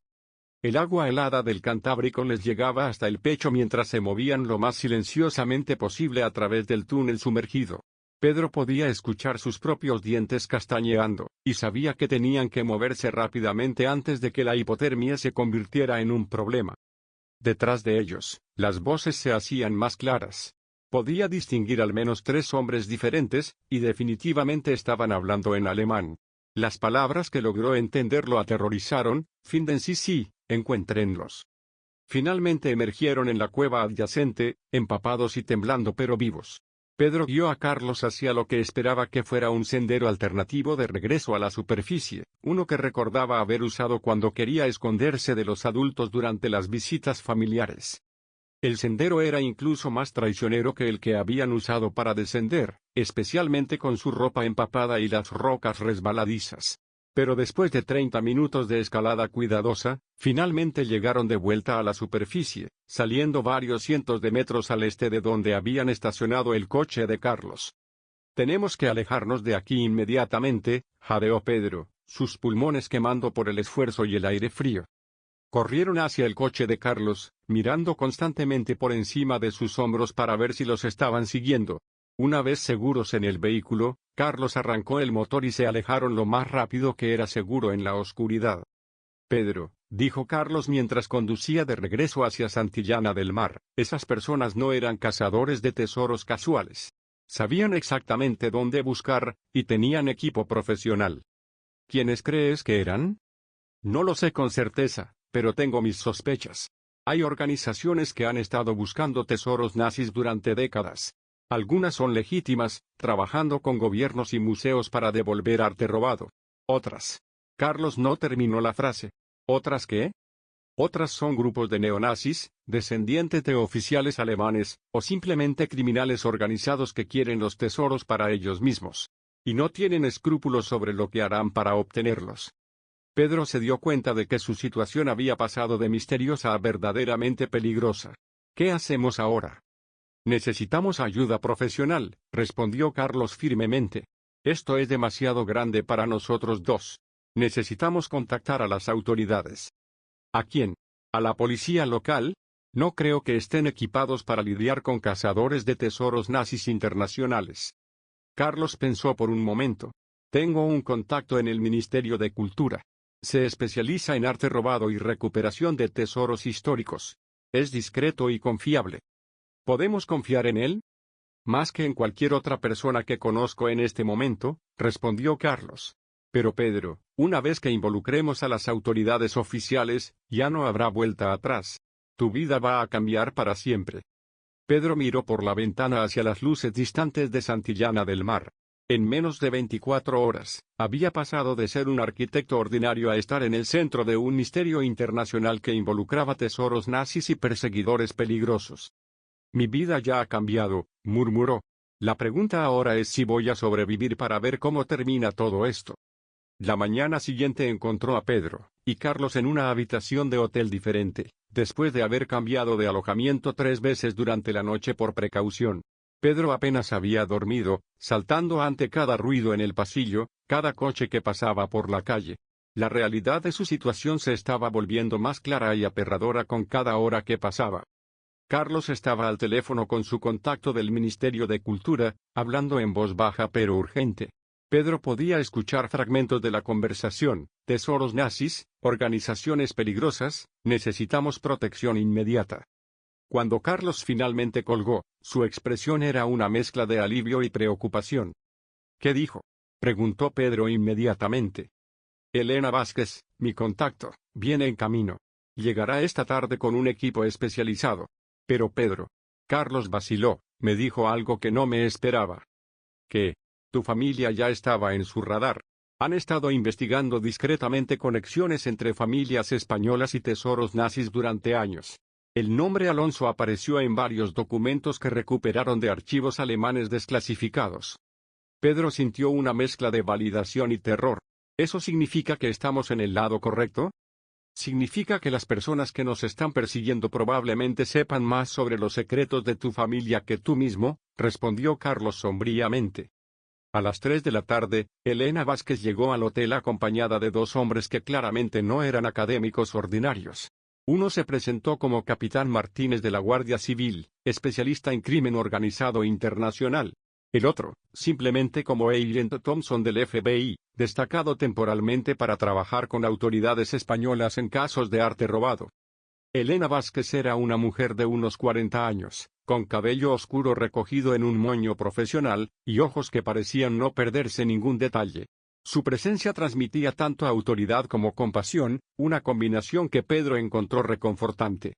Speaker 1: El agua helada del Cantábrico les llegaba hasta el pecho mientras se movían lo más silenciosamente posible a través del túnel sumergido. Pedro podía escuchar sus propios dientes castañeando, y sabía que tenían que moverse rápidamente antes de que la hipotermia se convirtiera en un problema. Detrás de ellos, las voces se hacían más claras. Podía distinguir al menos 3 hombres diferentes, y definitivamente estaban hablando en alemán. Las palabras que logró entender lo aterrorizaron: finden sí, encuéntrenlos. Finalmente emergieron en la cueva adyacente, empapados y temblando pero vivos. Pedro guió a Carlos hacia lo que esperaba que fuera un sendero alternativo de regreso a la superficie, uno que recordaba haber usado cuando quería esconderse de los adultos durante las visitas familiares. El sendero era incluso más traicionero que el que habían usado para descender, especialmente con su ropa empapada y las rocas resbaladizas. Pero después de 30 minutos de escalada cuidadosa, finalmente llegaron de vuelta a la superficie, saliendo varios cientos de metros al este de donde habían estacionado el coche de Carlos. Tenemos que alejarnos de aquí inmediatamente, jadeó Pedro, sus pulmones quemando por el esfuerzo y el aire frío. Corrieron hacia el coche de Carlos, mirando constantemente por encima de sus hombros para ver si los estaban siguiendo. Una vez seguros en el vehículo, Carlos arrancó el motor y se alejaron lo más rápido que era seguro en la oscuridad. Pedro, dijo Carlos mientras conducía de regreso hacia Santillana del Mar, esas personas no eran cazadores de tesoros casuales. Sabían exactamente dónde buscar, y tenían equipo profesional. ¿Quiénes crees que eran? No lo sé con certeza, pero tengo mis sospechas. Hay organizaciones que han estado buscando tesoros nazis durante décadas. Algunas son legítimas, trabajando con gobiernos y museos para devolver arte robado. Otras. Carlos no terminó la frase. ¿Otras qué? Otras son grupos de neonazis, descendientes de oficiales alemanes, o simplemente criminales organizados que quieren los tesoros para ellos mismos. Y no tienen escrúpulos sobre lo que harán para obtenerlos. Pedro se dio cuenta de que su situación había pasado de misteriosa a verdaderamente peligrosa. ¿Qué hacemos ahora? Necesitamos ayuda profesional, respondió Carlos firmemente. Esto es demasiado grande para nosotros dos. Necesitamos contactar a las autoridades. ¿A quién? ¿A la policía local? No creo que estén equipados para lidiar con cazadores de tesoros nazis internacionales. Carlos pensó por un momento. Tengo un contacto en el Ministerio de Cultura. Se especializa en arte robado y recuperación de tesoros históricos. Es discreto y confiable. ¿Podemos confiar en él? Más que en cualquier otra persona que conozco en este momento, respondió Carlos. Pero Pedro, una vez que involucremos a las autoridades oficiales, ya no habrá vuelta atrás. Tu vida va a cambiar para siempre. Pedro miró por la ventana hacia las luces distantes de Santillana del Mar. En menos de 24 horas, había pasado de ser un arquitecto ordinario a estar en el centro de un misterio internacional que involucraba tesoros nazis y perseguidores peligrosos. Mi vida ya ha cambiado, murmuró. La pregunta ahora es si voy a sobrevivir para ver cómo termina todo esto. La mañana siguiente encontró a Pedro y Carlos en una habitación de hotel diferente, después de haber cambiado de alojamiento 3 veces durante la noche por precaución. Pedro apenas había dormido, saltando ante cada ruido en el pasillo, cada coche que pasaba por la calle. La realidad de su situación se estaba volviendo más clara y aterradora con cada hora que pasaba. Carlos estaba al teléfono con su contacto del Ministerio de Cultura, hablando en voz baja pero urgente. Pedro podía escuchar fragmentos de la conversación. Tesoros nazis, organizaciones peligrosas, necesitamos protección inmediata. Cuando Carlos finalmente colgó, su expresión era una mezcla de alivio y preocupación. ¿Qué dijo?, preguntó Pedro inmediatamente. Elena Vázquez, mi contacto, viene en camino. Llegará esta tarde con un equipo especializado. Pero Pedro. Carlos vaciló, me dijo algo que no me esperaba. ¿Qué? Tu familia ya estaba en su radar. Han estado investigando discretamente conexiones entre familias españolas y tesoros nazis durante años. El nombre Alonso apareció en varios documentos que recuperaron de archivos alemanes desclasificados. Pedro sintió una mezcla de validación y terror. ¿Eso significa que estamos en el lado correcto? Significa que las personas que nos están persiguiendo probablemente sepan más sobre los secretos de tu familia que tú mismo, respondió Carlos sombríamente. A las 3 de la tarde, Elena Vázquez llegó al hotel acompañada de dos hombres que claramente no eran académicos ordinarios. Uno se presentó como Capitán Martínez de la Guardia Civil, especialista en crimen organizado internacional. El otro, simplemente como Agent Thompson del FBI, destacado temporalmente para trabajar con autoridades españolas en casos de arte robado. Elena Vázquez era una mujer de unos 40 años, con cabello oscuro recogido en un moño profesional, y ojos que parecían no perderse ningún detalle. Su presencia transmitía tanto autoridad como compasión, una combinación que Pedro encontró reconfortante.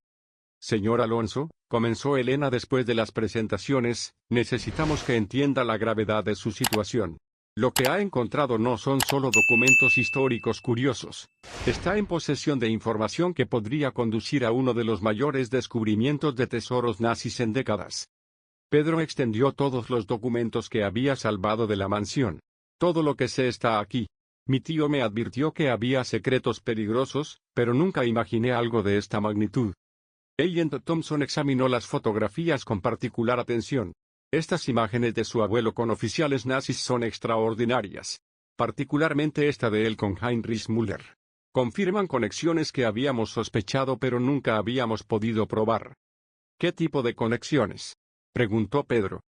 Speaker 1: Señor Alonso, comenzó Elena después de las presentaciones, necesitamos que entienda la gravedad de su situación. Lo que ha encontrado no son solo documentos históricos curiosos. Está en posesión de información que podría conducir a uno de los mayores descubrimientos de tesoros nazis en décadas. Pedro extendió todos los documentos que había salvado de la mansión. Todo lo que sé está aquí. Mi tío me advirtió que había secretos peligrosos, pero nunca imaginé algo de esta magnitud. Agent Thompson examinó las fotografías con particular atención. Estas imágenes de su abuelo con oficiales nazis son extraordinarias. Particularmente esta de él con Heinrich Müller. Confirman conexiones que habíamos sospechado pero nunca habíamos podido probar. ¿Qué tipo de conexiones?, preguntó Pedro.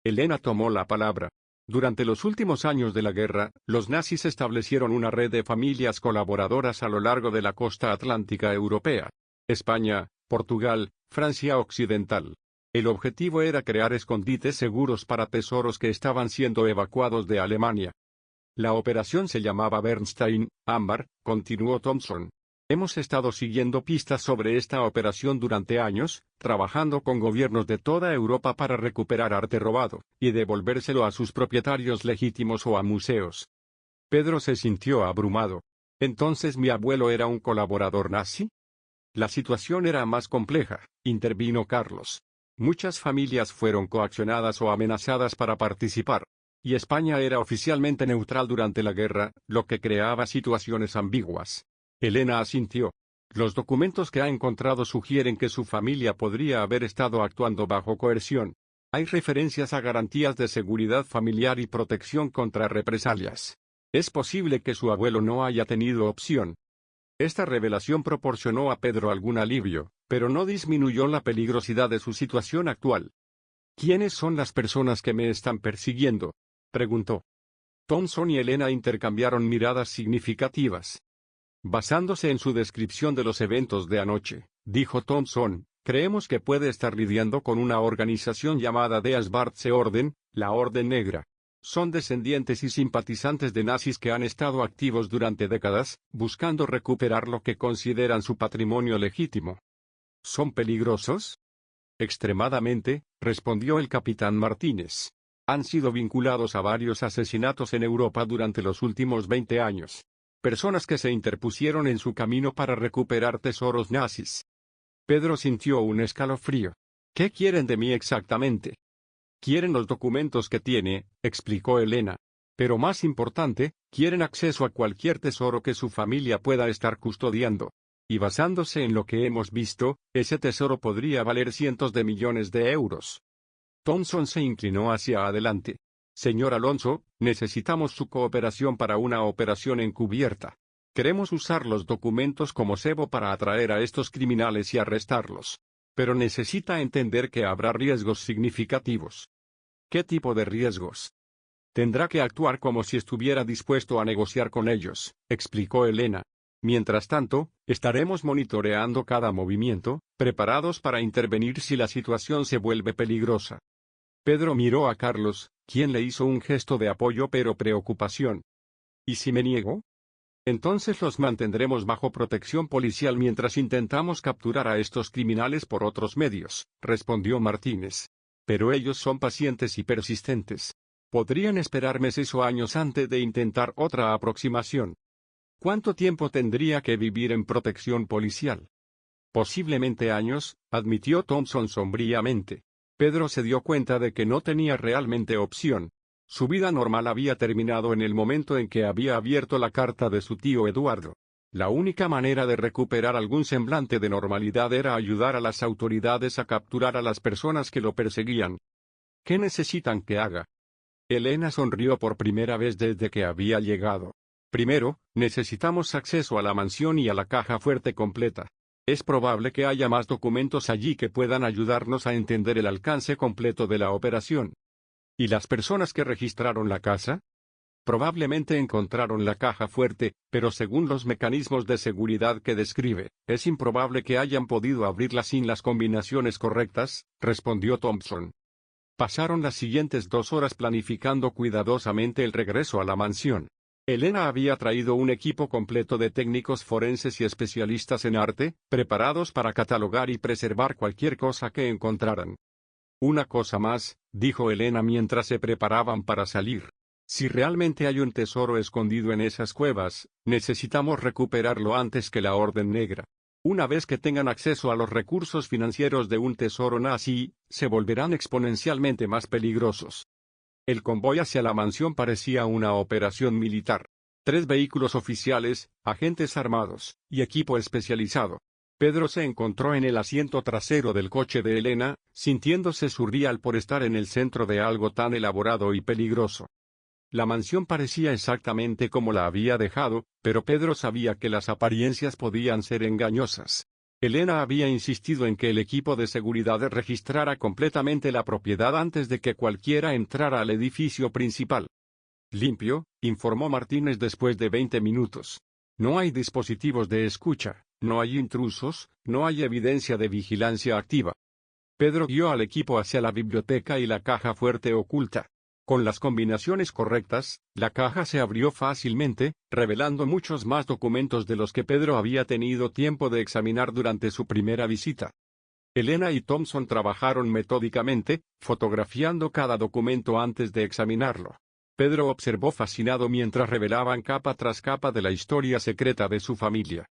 Speaker 1: Elena tomó la palabra. Durante los últimos años de la guerra, los nazis establecieron una red de familias colaboradoras a lo largo de la costa atlántica europea. España, Portugal, Francia Occidental. El objetivo era crear escondites seguros para tesoros que estaban siendo evacuados de Alemania. La operación se llamaba Bernstein, Ámbar, continuó Thompson. Hemos estado siguiendo pistas sobre esta operación durante años, trabajando con gobiernos de toda Europa para recuperar arte robado, y devolvérselo a sus propietarios legítimos o a museos. Pedro se sintió abrumado. ¿Entonces mi abuelo era un colaborador nazi? La situación era más compleja, intervino Carlos. Muchas familias fueron coaccionadas o amenazadas para participar. Y España era oficialmente neutral durante la guerra, lo que creaba situaciones ambiguas. Elena asintió. Los documentos que ha encontrado sugieren que su familia podría haber estado actuando bajo coerción. Hay referencias a garantías de seguridad familiar y protección contra represalias. Es posible que su abuelo no haya tenido opción. Esta revelación proporcionó a Pedro algún alivio, pero no disminuyó la peligrosidad de su situación actual. ¿Quiénes son las personas que me están persiguiendo?, preguntó. Thompson y Elena intercambiaron miradas significativas. Basándose en su descripción de los eventos de anoche, dijo Thompson, creemos que puede estar lidiando con una organización llamada Der Schwarze Orden, la Orden Negra. Son descendientes y simpatizantes de nazis que han estado activos durante décadas, buscando recuperar lo que consideran su patrimonio legítimo. ¿Son peligrosos? Extremadamente, respondió el capitán Martínez. Han sido vinculados a varios asesinatos en Europa durante los últimos 20 años. Personas que se interpusieron en su camino para recuperar tesoros nazis. Pedro sintió un escalofrío. ¿Qué quieren de mí exactamente? Quieren los documentos que tiene, explicó Elena. Pero más importante, quieren acceso a cualquier tesoro que su familia pueda estar custodiando. Y basándose en lo que hemos visto, ese tesoro podría valer cientos de millones de euros. Thompson se inclinó hacia adelante. Señor Alonso, necesitamos su cooperación para una operación encubierta. Queremos usar los documentos como cebo para atraer a estos criminales y arrestarlos. Pero necesita entender que habrá riesgos significativos. ¿Qué tipo de riesgos? Tendrá que actuar como si estuviera dispuesto a negociar con ellos, explicó Elena. Mientras tanto, estaremos monitoreando cada movimiento, preparados para intervenir si la situación se vuelve peligrosa. Pedro miró a Carlos, quien le hizo un gesto de apoyo pero preocupación. ¿Y si me niego? Entonces los mantendremos bajo protección policial mientras intentamos capturar a estos criminales por otros medios, respondió Martínez. Pero ellos son pacientes y persistentes. Podrían esperar meses o años antes de intentar otra aproximación. ¿Cuánto tiempo tendría que vivir en protección policial? Posiblemente años, admitió Thompson sombríamente. Pedro se dio cuenta de que no tenía realmente opción. Su vida normal había terminado en el momento en que había abierto la carta de su tío Eduardo. La única manera de recuperar algún semblante de normalidad era ayudar a las autoridades a capturar a las personas que lo perseguían. ¿Qué necesitan que haga? Elena sonrió por primera vez desde que había llegado. Primero, necesitamos acceso a la mansión y a la caja fuerte completa. Es probable que haya más documentos allí que puedan ayudarnos a entender el alcance completo de la operación. ¿Y las personas que registraron la casa? Probablemente encontraron la caja fuerte, pero según los mecanismos de seguridad que describe, es improbable que hayan podido abrirla sin las combinaciones correctas, respondió Thompson. Pasaron las siguientes 2 horas planificando cuidadosamente el regreso a la mansión. Elena había traído un equipo completo de técnicos forenses y especialistas en arte, preparados para catalogar y preservar cualquier cosa que encontraran. Una cosa más, dijo Elena mientras se preparaban para salir. Si realmente hay un tesoro escondido en esas cuevas, necesitamos recuperarlo antes que la Orden Negra. Una vez que tengan acceso a los recursos financieros de un tesoro nazi, se volverán exponencialmente más peligrosos. El convoy hacia la mansión parecía una operación militar. 3 vehículos oficiales, agentes armados, y equipo especializado. Pedro se encontró en el asiento trasero del coche de Elena, sintiéndose surreal por estar en el centro de algo tan elaborado y peligroso. La mansión parecía exactamente como la había dejado, pero Pedro sabía que las apariencias podían ser engañosas. Elena había insistido en que el equipo de seguridad registrara completamente la propiedad antes de que cualquiera entrara al edificio principal. Limpio, informó Martínez después de 20 minutos. No hay dispositivos de escucha, no hay intrusos, no hay evidencia de vigilancia activa. Pedro guió al equipo hacia la biblioteca y la caja fuerte oculta. Con las combinaciones correctas, la caja se abrió fácilmente, revelando muchos más documentos de los que Pedro había tenido tiempo de examinar durante su primera visita. Elena y Thompson trabajaron metódicamente, fotografiando cada documento antes de examinarlo. Pedro observó fascinado mientras revelaban capa tras capa de la historia secreta de su familia.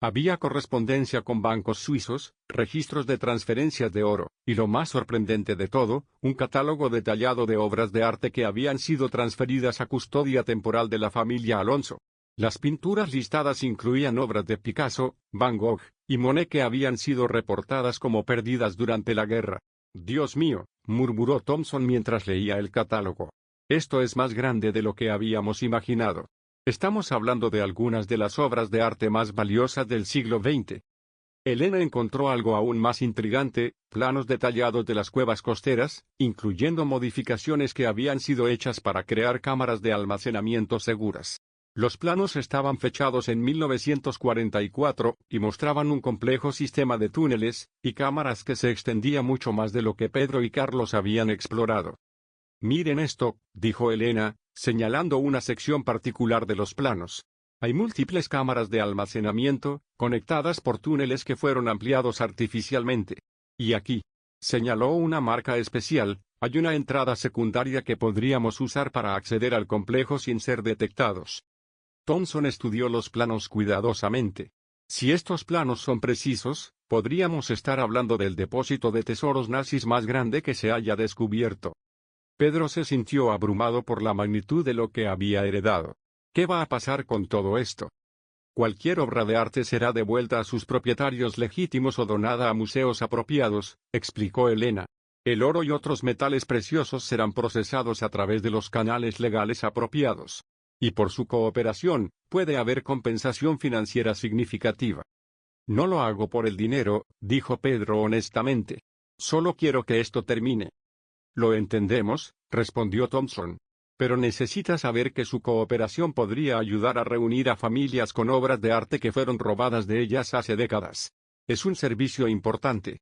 Speaker 1: Había correspondencia con bancos suizos, registros de transferencias de oro, y lo más sorprendente de todo, un catálogo detallado de obras de arte que habían sido transferidas a custodia temporal de la familia Alonso. Las pinturas listadas incluían obras de Picasso, Van Gogh, y Monet que habían sido reportadas como perdidas durante la guerra. «Dios mío», murmuró Thompson mientras leía el catálogo. «Esto es más grande de lo que habíamos imaginado. Estamos hablando de algunas de las obras de arte más valiosas del siglo XX». Elena encontró algo aún más intrigante, planos detallados de las cuevas costeras, incluyendo modificaciones que habían sido hechas para crear cámaras de almacenamiento seguras. Los planos estaban fechados en 1944 y mostraban un complejo sistema de túneles y cámaras que se extendía mucho más de lo que Pedro y Carlos habían explorado. «Miren esto», dijo Elena, señalando una sección particular de los planos. Hay múltiples cámaras de almacenamiento, conectadas por túneles que fueron ampliados artificialmente. Y aquí, señaló una marca especial, hay una entrada secundaria que podríamos usar para acceder al complejo sin ser detectados. Thompson estudió los planos cuidadosamente. Si estos planos son precisos, podríamos estar hablando del depósito de tesoros nazis más grande que se haya descubierto. Pedro se sintió abrumado por la magnitud de lo que había heredado. ¿Qué va a pasar con todo esto? Cualquier obra de arte será devuelta a sus propietarios legítimos o donada a museos apropiados, explicó Elena. El oro y otros metales preciosos serán procesados a través de los canales legales apropiados. Y por su cooperación, puede haber compensación financiera significativa. No lo hago por el dinero, dijo Pedro honestamente. Solo quiero que esto termine. Lo entendemos, respondió Thompson. Pero necesita saber que su cooperación podría ayudar a reunir a familias con obras de arte que fueron robadas de ellas hace décadas. Es un servicio importante.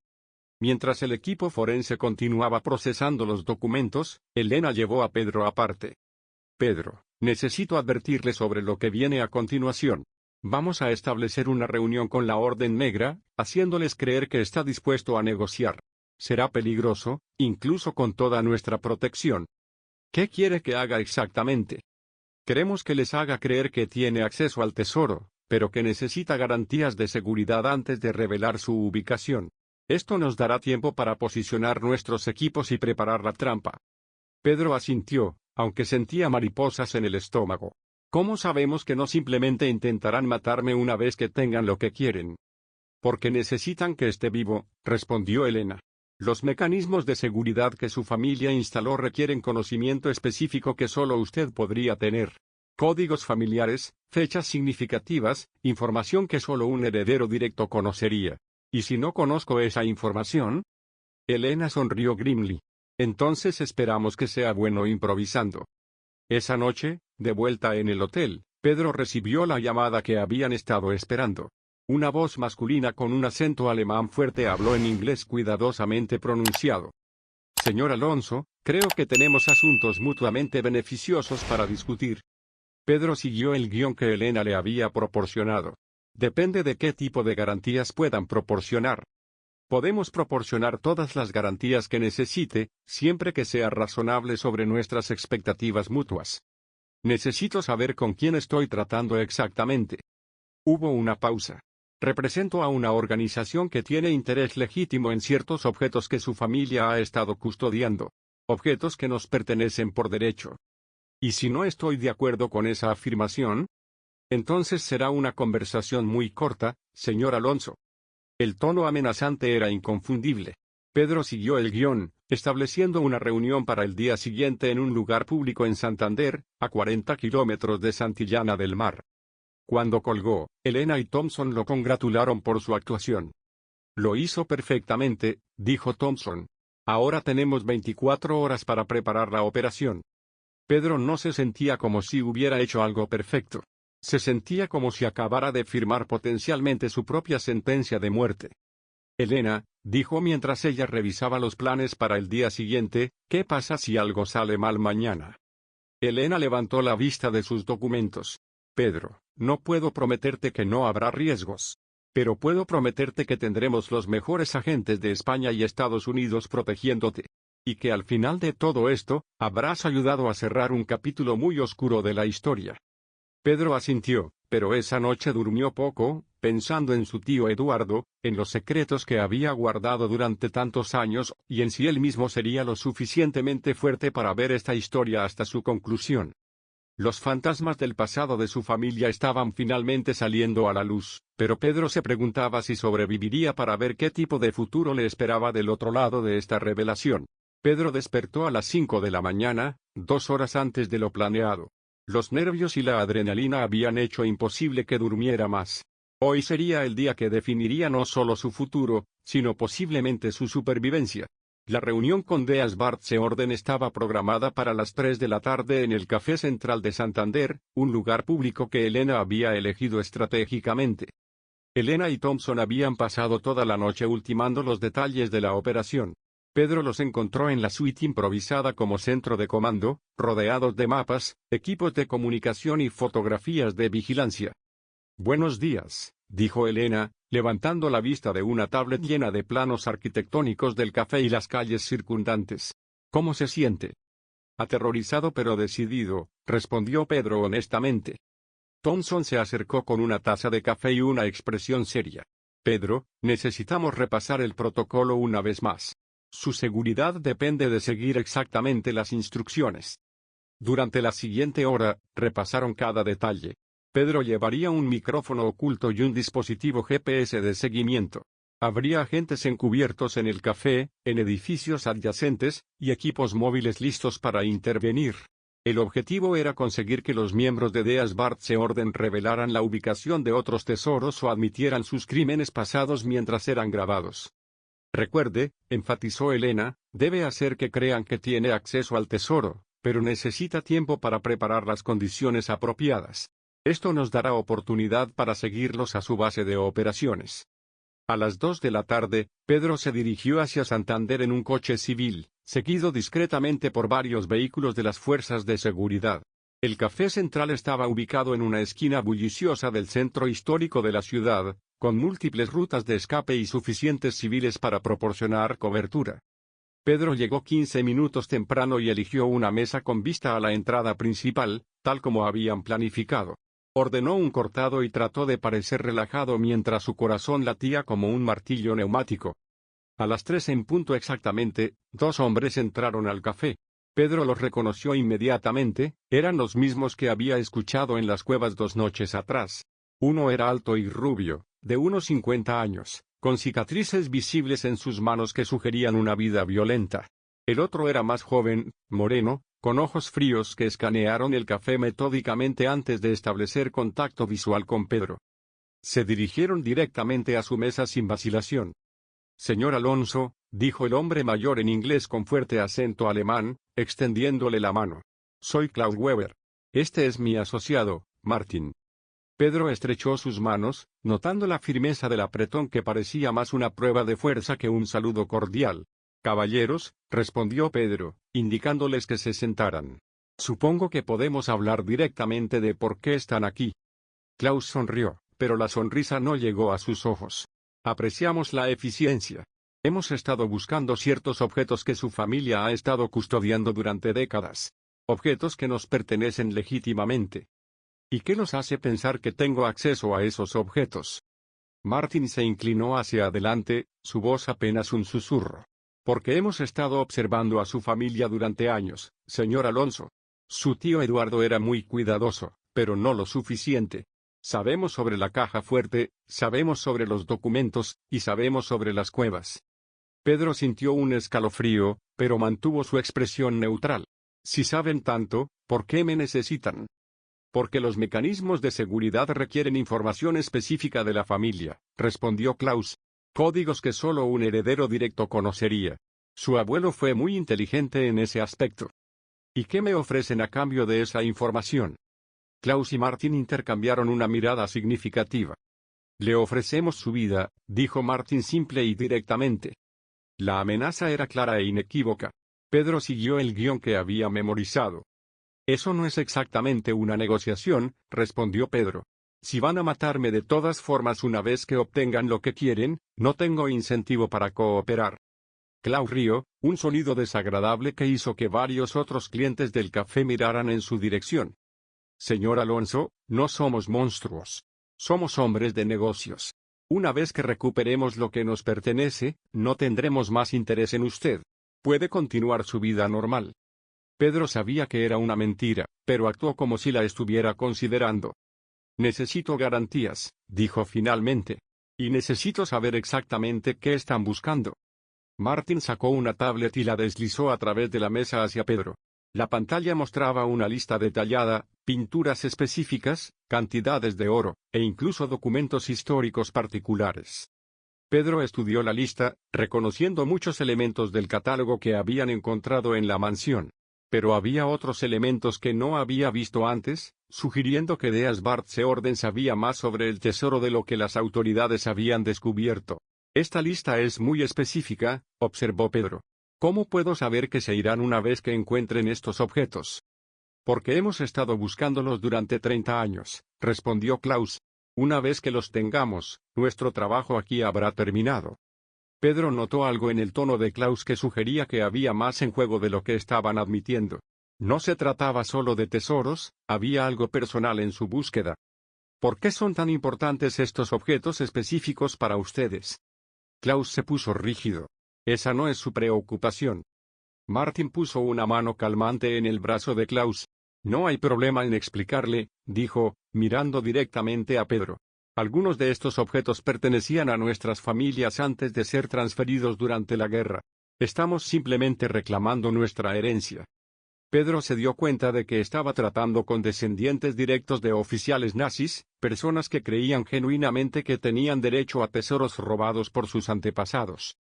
Speaker 1: Mientras el equipo forense continuaba procesando los documentos, Elena llevó a Pedro aparte. Pedro, necesito advertirle sobre lo que viene a continuación. Vamos a establecer una reunión con la Orden Negra, haciéndoles creer que está dispuesto a negociar. Será peligroso, incluso con toda nuestra protección. ¿Qué quiere que haga exactamente? Queremos que les haga creer que tiene acceso al tesoro, pero que necesita garantías de seguridad antes de revelar su ubicación. Esto nos dará tiempo para posicionar nuestros equipos y preparar la trampa. Pedro asintió, aunque sentía mariposas en el estómago. ¿Cómo sabemos que no simplemente intentarán matarme una vez que tengan lo que quieren? Porque necesitan que esté vivo, respondió Elena. Los mecanismos de seguridad que su familia instaló requieren conocimiento específico que solo usted podría tener. Códigos familiares, fechas significativas, información que solo un heredero directo conocería. ¿Y si no conozco esa información? Elena sonrió grimly. Entonces esperamos que sea bueno improvisando. Esa noche, de vuelta en el hotel, Pedro recibió la llamada que habían estado esperando. Una voz masculina con un acento alemán fuerte habló en inglés cuidadosamente pronunciado. Señor Alonso, creo que tenemos asuntos mutuamente beneficiosos para discutir. Pedro siguió el guión que Elena le había proporcionado. Depende de qué tipo de garantías puedan proporcionar. Podemos proporcionar todas las garantías que necesite, siempre que sea razonable sobre nuestras expectativas mutuas. Necesito saber con quién estoy tratando exactamente. Hubo una pausa. Represento a una organización que tiene interés legítimo en ciertos objetos que su familia ha estado custodiando. Objetos que nos pertenecen por derecho. ¿Y si no estoy de acuerdo con esa afirmación? Entonces será una conversación muy corta, señor Alonso. El tono amenazante era inconfundible. Pedro siguió el guión, estableciendo una reunión para el día siguiente en un lugar público en Santander, a 40 kilómetros de Santillana del Mar. Cuando colgó, Elena y Thompson lo congratularon por su actuación. Lo hizo perfectamente, dijo Thompson. Ahora tenemos 24 horas para preparar la operación. Pedro no se sentía como si hubiera hecho algo perfecto. Se sentía como si acabara de firmar potencialmente su propia sentencia de muerte. Elena, dijo mientras ella revisaba los planes para el día siguiente, ¿qué pasa si algo sale mal mañana? Elena levantó la vista de sus documentos. Pedro, no puedo prometerte que no habrá riesgos. Pero puedo prometerte que tendremos los mejores agentes de España y Estados Unidos protegiéndote. Y que al final de todo esto, habrás ayudado a cerrar un capítulo muy oscuro de la historia. Pedro asintió, pero esa noche durmió poco, pensando en su tío Eduardo, en los secretos que había guardado durante tantos años, y en si él mismo sería lo suficientemente fuerte para ver esta historia hasta su conclusión. Los fantasmas del pasado de su familia estaban finalmente saliendo a la luz, pero Pedro se preguntaba si sobreviviría para ver qué tipo de futuro le esperaba del otro lado de esta revelación. Pedro despertó a las 5 de la mañana, 2 horas antes de lo planeado. Los nervios y la adrenalina habían hecho imposible que durmiera más. Hoy sería el día que definiría no solo su futuro, sino posiblemente su supervivencia. La reunión con Deas Bartseorden estaba programada para las 3 de la tarde en el Café Central de Santander, un lugar público que Elena había elegido estratégicamente. Elena y Thompson habían pasado toda la noche ultimando los detalles de la operación. Pedro los encontró en la suite improvisada como centro de comando, rodeados de mapas, equipos de comunicación y fotografías de vigilancia. Buenos días, dijo Elena, levantando la vista de una tablet llena de planos arquitectónicos del café y las calles circundantes. ¿Cómo se siente? Aterrorizado pero decidido, respondió Pedro honestamente. Thompson se acercó con una taza de café y una expresión seria. Pedro, necesitamos repasar el protocolo una vez más. Su seguridad depende de seguir exactamente las instrucciones. Durante la siguiente hora, repasaron cada detalle. Pedro llevaría un micrófono oculto y un dispositivo GPS de seguimiento. Habría agentes encubiertos en el café, en edificios adyacentes, y equipos móviles listos para intervenir. El objetivo era conseguir que los miembros de Deas Bartseorden revelaran la ubicación de otros tesoros o admitieran sus crímenes pasados mientras eran grabados. Recuerde, enfatizó Elena, debe hacer que crean que tiene acceso al tesoro, pero necesita tiempo para preparar las condiciones apropiadas. Esto nos dará oportunidad para seguirlos a su base de operaciones. A las 2 de la tarde, Pedro se dirigió hacia Santander en un coche civil, seguido discretamente por varios vehículos de las fuerzas de seguridad. El Café Central estaba ubicado en una esquina bulliciosa del centro histórico de la ciudad, con múltiples rutas de escape y suficientes civiles para proporcionar cobertura. Pedro llegó 15 minutos temprano y eligió una mesa con vista a la entrada principal, tal como habían planificado. Ordenó un cortado y trató de parecer relajado mientras su corazón latía como un martillo neumático. A las 3 en punto exactamente, 2 hombres entraron al café. Pedro los reconoció inmediatamente, eran los mismos que había escuchado en las cuevas 2 noches atrás. Uno era alto y rubio, de unos 50 años, con cicatrices visibles en sus manos que sugerían una vida violenta. El otro era más joven, moreno, con ojos fríos que escanearon el café metódicamente antes de establecer contacto visual con Pedro. Se dirigieron directamente a su mesa sin vacilación. «Señor Alonso», dijo el hombre mayor en inglés con fuerte acento alemán, extendiéndole la mano. «Soy Klaus Weber. Este es mi asociado, Martin». Pedro estrechó sus manos, notando la firmeza del apretón que parecía más una prueba de fuerza que un saludo cordial. «Caballeros», respondió Pedro, indicándoles que se sentaran. «Supongo que podemos hablar directamente de por qué están aquí». Klaus sonrió, pero la sonrisa no llegó a sus ojos. «Apreciamos la eficiencia. Hemos estado buscando ciertos objetos que su familia ha estado custodiando durante décadas. Objetos que nos pertenecen legítimamente. ¿Y qué nos hace pensar que tengo acceso a esos objetos?» Martin se inclinó hacia adelante, su voz apenas un susurro. «Porque hemos estado observando a su familia durante años, señor Alonso. Su tío Eduardo era muy cuidadoso, pero no lo suficiente. Sabemos sobre la caja fuerte, sabemos sobre los documentos, y sabemos sobre las cuevas». Pedro sintió un escalofrío, pero mantuvo su expresión neutral. «Si saben tanto, ¿por qué me necesitan?» «Porque los mecanismos de seguridad requieren información específica de la familia», respondió Klaus. «Códigos que solo un heredero directo conocería. Su abuelo fue muy inteligente en ese aspecto». «¿Y qué me ofrecen a cambio de esa información?» Klaus y Martin intercambiaron una mirada significativa. «Le ofrecemos su vida», dijo Martin simple y directamente. La amenaza era clara e inequívoca. Pedro siguió el guión que había memorizado. «Eso no es exactamente una negociación», respondió Pedro. «Si van a matarme de todas formas una vez que obtengan lo que quieren, no tengo incentivo para cooperar». Klaus rió, un sonido desagradable que hizo que varios otros clientes del café miraran en su dirección. «Señor Alonso, no somos monstruos. Somos hombres de negocios. Una vez que recuperemos lo que nos pertenece, no tendremos más interés en usted. Puede continuar su vida normal». Pedro sabía que era una mentira, pero actuó como si la estuviera considerando. «Necesito garantías», dijo finalmente. «Y necesito saber exactamente qué están buscando». Martin sacó una tablet y la deslizó a través de la mesa hacia Pedro. La pantalla mostraba una lista detallada, pinturas específicas, cantidades de oro, e incluso documentos históricos particulares. Pedro estudió la lista, reconociendo muchos elementos del catálogo que habían encontrado en la mansión. Pero había otros elementos que no había visto antes, sugiriendo que Deas Bartseorden sabía más sobre el tesoro de lo que las autoridades habían descubierto. «Esta lista es muy específica», observó Pedro. «¿Cómo puedo saber que se irán una vez que encuentren estos objetos?» «Porque hemos estado buscándolos durante 30 años», respondió Klaus. «Una vez que los tengamos, nuestro trabajo aquí habrá terminado». Pedro notó algo en el tono de Klaus que sugería que había más en juego de lo que estaban admitiendo. No se trataba solo de tesoros, había algo personal en su búsqueda. «¿Por qué son tan importantes estos objetos específicos para ustedes?» Klaus se puso rígido. «Esa no es su preocupación». Martin puso una mano calmante en el brazo de Klaus. «No hay problema en explicarle», dijo, mirando directamente a Pedro. «Algunos de estos objetos pertenecían a nuestras familias antes de ser transferidos durante la guerra. Estamos simplemente reclamando nuestra herencia». Pedro se dio cuenta de que estaba tratando con descendientes directos de oficiales nazis, personas que creían genuinamente que tenían derecho a tesoros robados por sus antepasados.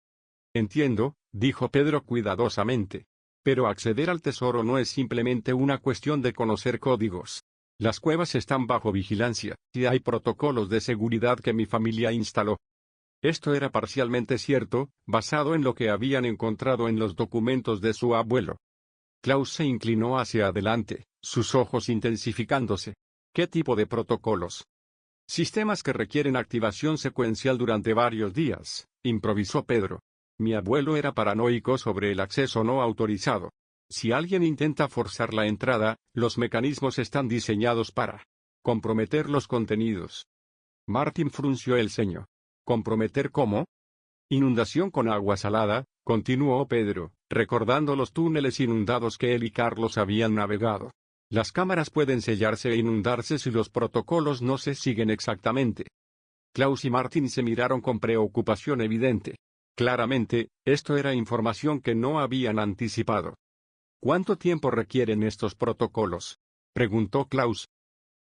Speaker 1: «Entiendo», dijo Pedro cuidadosamente. Pero acceder al tesoro no es simplemente una cuestión de conocer códigos. Las cuevas están bajo vigilancia, y hay protocolos de seguridad que mi familia instaló. Esto era parcialmente cierto, basado en lo que habían encontrado en los documentos de su abuelo. Klaus se inclinó hacia adelante, sus ojos intensificándose. ¿Qué tipo de protocolos? Sistemas que requieren activación secuencial durante varios días, improvisó Pedro. Mi abuelo era paranoico sobre el acceso no autorizado. Si alguien intenta forzar la entrada, los mecanismos están diseñados para comprometer los contenidos. Martin frunció el ceño. ¿Comprometer cómo? Inundación con agua salada, continuó Pedro, recordando los túneles inundados que él y Carlos habían navegado. Las cámaras pueden sellarse e inundarse si los protocolos no se siguen exactamente. Klaus y Martin se miraron con preocupación evidente. Claramente, esto era información que no habían anticipado. ¿Cuánto tiempo requieren estos protocolos?, preguntó Klaus.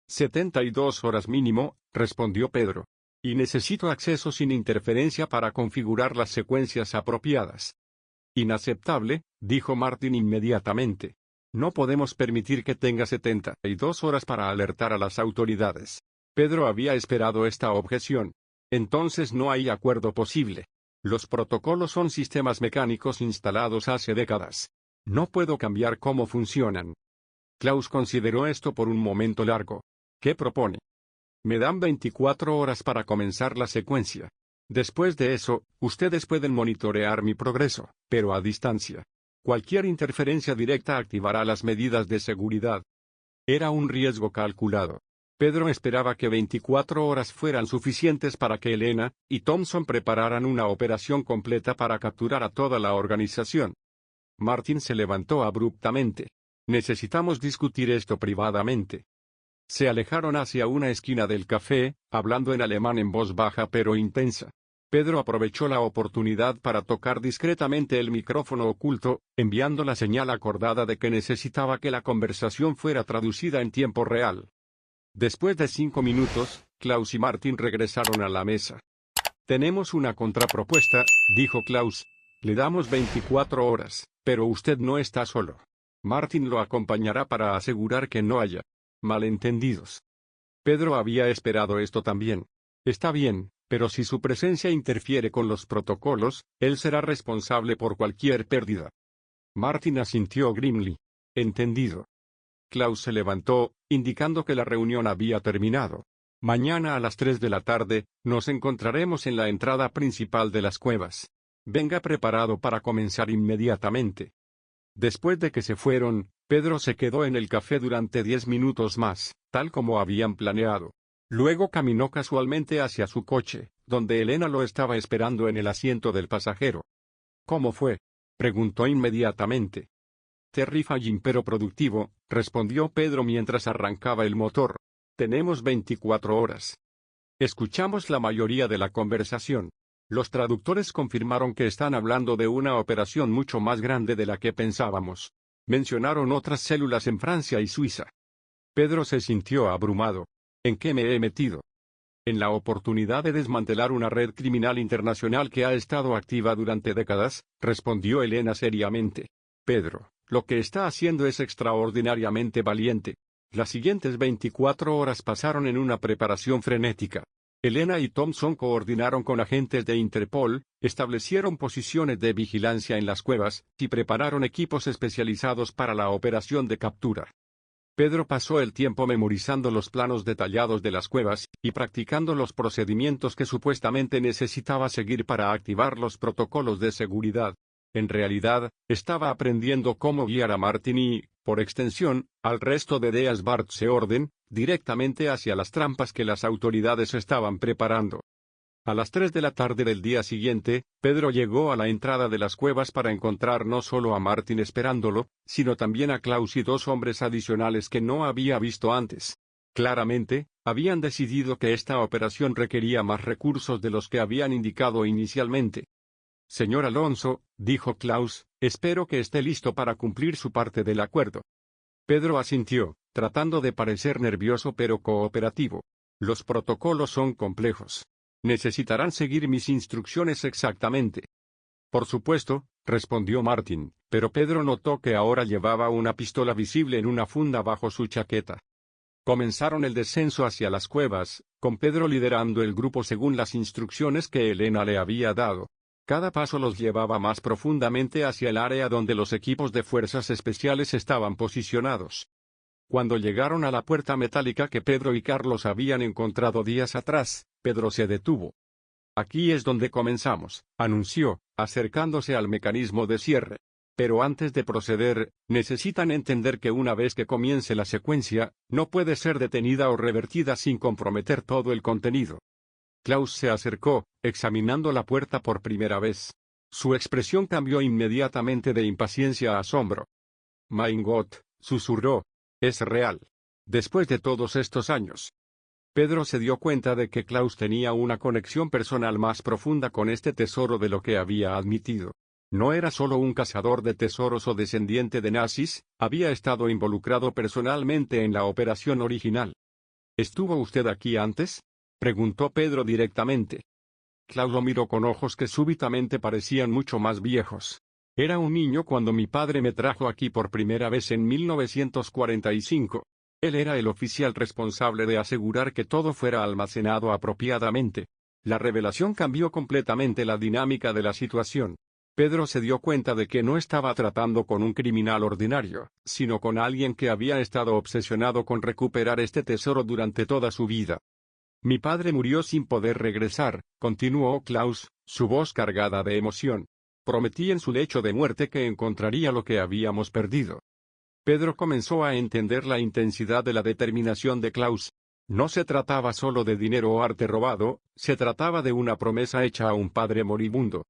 Speaker 1: 72 horas mínimo, respondió Pedro. Y necesito acceso sin interferencia para configurar las secuencias apropiadas. Inaceptable, dijo Martin inmediatamente. No podemos permitir que tenga 72 horas para alertar a las autoridades. Pedro había esperado esta objeción. Entonces no hay acuerdo posible. Los protocolos son sistemas mecánicos instalados hace décadas. No puedo cambiar cómo funcionan. Klaus consideró esto por un momento largo. ¿Qué propone? Me dan 24 horas para comenzar la secuencia. Después de eso, ustedes pueden monitorear mi progreso, pero a distancia. Cualquier interferencia directa activará las medidas de seguridad. Era un riesgo calculado. Pedro esperaba que 24 horas fueran suficientes para que Elena y Thompson prepararan una operación completa para capturar a toda la organización. Martin se levantó abruptamente. Necesitamos discutir esto privadamente. Se alejaron hacia una esquina del café, hablando en alemán en voz baja pero intensa. Pedro aprovechó la oportunidad para tocar discretamente el micrófono oculto, enviando la señal acordada de que necesitaba que la conversación fuera traducida en tiempo real. Después de 5 minutos, Klaus y Martin regresaron a la mesa. Tenemos una contrapropuesta, dijo Klaus. Le damos 24 horas, pero usted no está solo. Martin lo acompañará para asegurar que no haya malentendidos. Pedro había esperado esto también. Está bien, pero si su presencia interfiere con los protocolos, él será responsable por cualquier pérdida. Martin asintió grimly. Entendido. Klaus se levantó, indicando que la reunión había terminado. Mañana a las 3 de la tarde, nos encontraremos en la entrada principal de las cuevas. Venga preparado para comenzar inmediatamente. Después de que se fueron, Pedro se quedó en el café durante 10 minutos más, tal como habían planeado. Luego caminó casualmente hacia su coche, donde Elena lo estaba esperando en el asiento del pasajero. ¿Cómo fue?, preguntó inmediatamente. Terrifying pero productivo, respondió Pedro mientras arrancaba el motor. Tenemos 24 horas. Escuchamos la mayoría de la conversación. Los traductores confirmaron que están hablando de una operación mucho más grande de la que pensábamos. Mencionaron otras células en Francia y Suiza. Pedro se sintió abrumado. ¿En qué me he metido? En la oportunidad de desmantelar una red criminal internacional que ha estado activa durante décadas, respondió Elena seriamente. Pedro, lo que está haciendo es extraordinariamente valiente. Las siguientes 24 horas pasaron en una preparación frenética. Elena y Thompson coordinaron con agentes de Interpol, establecieron posiciones de vigilancia en las cuevas, y prepararon equipos especializados para la operación de captura. Pedro pasó el tiempo memorizando los planos detallados de las cuevas, y practicando los procedimientos que supuestamente necesitaba seguir para activar los protocolos de seguridad. En realidad, estaba aprendiendo cómo guiar a Martin y, por extensión, al resto de Deas Bartseorden, directamente hacia las trampas que las autoridades estaban preparando. A las 3 de la tarde del día siguiente, Pedro llegó a la entrada de las cuevas para encontrar no solo a Martin esperándolo, sino también a Klaus y 2 hombres adicionales que no había visto antes. Claramente, habían decidido que esta operación requería más recursos de los que habían indicado inicialmente. Señor Alonso, dijo Klaus, espero que esté listo para cumplir su parte del acuerdo. Pedro asintió, tratando de parecer nervioso pero cooperativo. Los protocolos son complejos. Necesitarán seguir mis instrucciones exactamente. Por supuesto, respondió Martin, pero Pedro notó que ahora llevaba una pistola visible en una funda bajo su chaqueta. Comenzaron el descenso hacia las cuevas, con Pedro liderando el grupo según las instrucciones que Elena le había dado. Cada paso los llevaba más profundamente hacia el área donde los equipos de fuerzas especiales estaban posicionados. Cuando llegaron a la puerta metálica que Pedro y Carlos habían encontrado días atrás, Pedro se detuvo. «Aquí es donde comenzamos», anunció, acercándose al mecanismo de cierre. «Pero antes de proceder, necesitan entender que una vez que comience la secuencia, no puede ser detenida o revertida sin comprometer todo el contenido». Klaus se acercó, examinando la puerta por primera vez. Su expresión cambió inmediatamente de impaciencia a asombro. «Mein Gott», susurró, «es real. Después de todos estos años». Pedro se dio cuenta de que Klaus tenía una conexión personal más profunda con este tesoro de lo que había admitido. No era solo un cazador de tesoros o descendiente de nazis, había estado involucrado personalmente en la operación original. «¿Estuvo usted aquí antes?», preguntó Pedro directamente. Klaus lo miró con ojos que súbitamente parecían mucho más viejos. «Era un niño cuando mi padre me trajo aquí por primera vez en 1945. Él era el oficial responsable de asegurar que todo fuera almacenado apropiadamente». La revelación cambió completamente la dinámica de la situación. Pedro se dio cuenta de que no estaba tratando con un criminal ordinario, sino con alguien que había estado obsesionado con recuperar este tesoro durante toda su vida. «Mi padre murió sin poder regresar», continuó Klaus, su voz cargada de emoción. «Prometí en su lecho de muerte que encontraría lo que habíamos perdido». Pedro comenzó a entender la intensidad de la determinación de Klaus. No se trataba solo de dinero o arte robado, se trataba de una promesa hecha a un padre moribundo.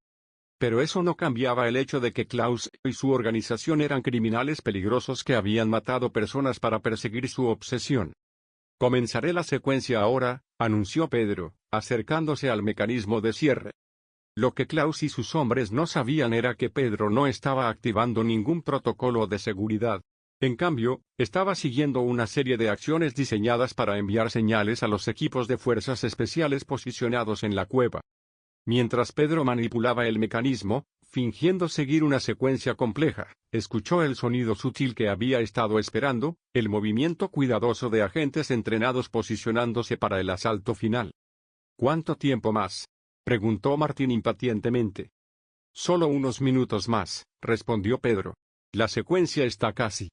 Speaker 1: Pero eso no cambiaba el hecho de que Klaus y su organización eran criminales peligrosos que habían matado personas para perseguir su obsesión. «Comenzaré la secuencia ahora», anunció Pedro, acercándose al mecanismo de cierre. Lo que Klaus y sus hombres no sabían era que Pedro no estaba activando ningún protocolo de seguridad. En cambio, estaba siguiendo una serie de acciones diseñadas para enviar señales a los equipos de fuerzas especiales posicionados en la cueva. Mientras Pedro manipulaba el mecanismo, fingiendo seguir una secuencia compleja, escuchó el sonido sutil que había estado esperando, el movimiento cuidadoso de agentes entrenados posicionándose para el asalto final. «¿Cuánto tiempo más?», preguntó Martín impacientemente. «Solo unos minutos más», respondió Pedro. «La secuencia está casi».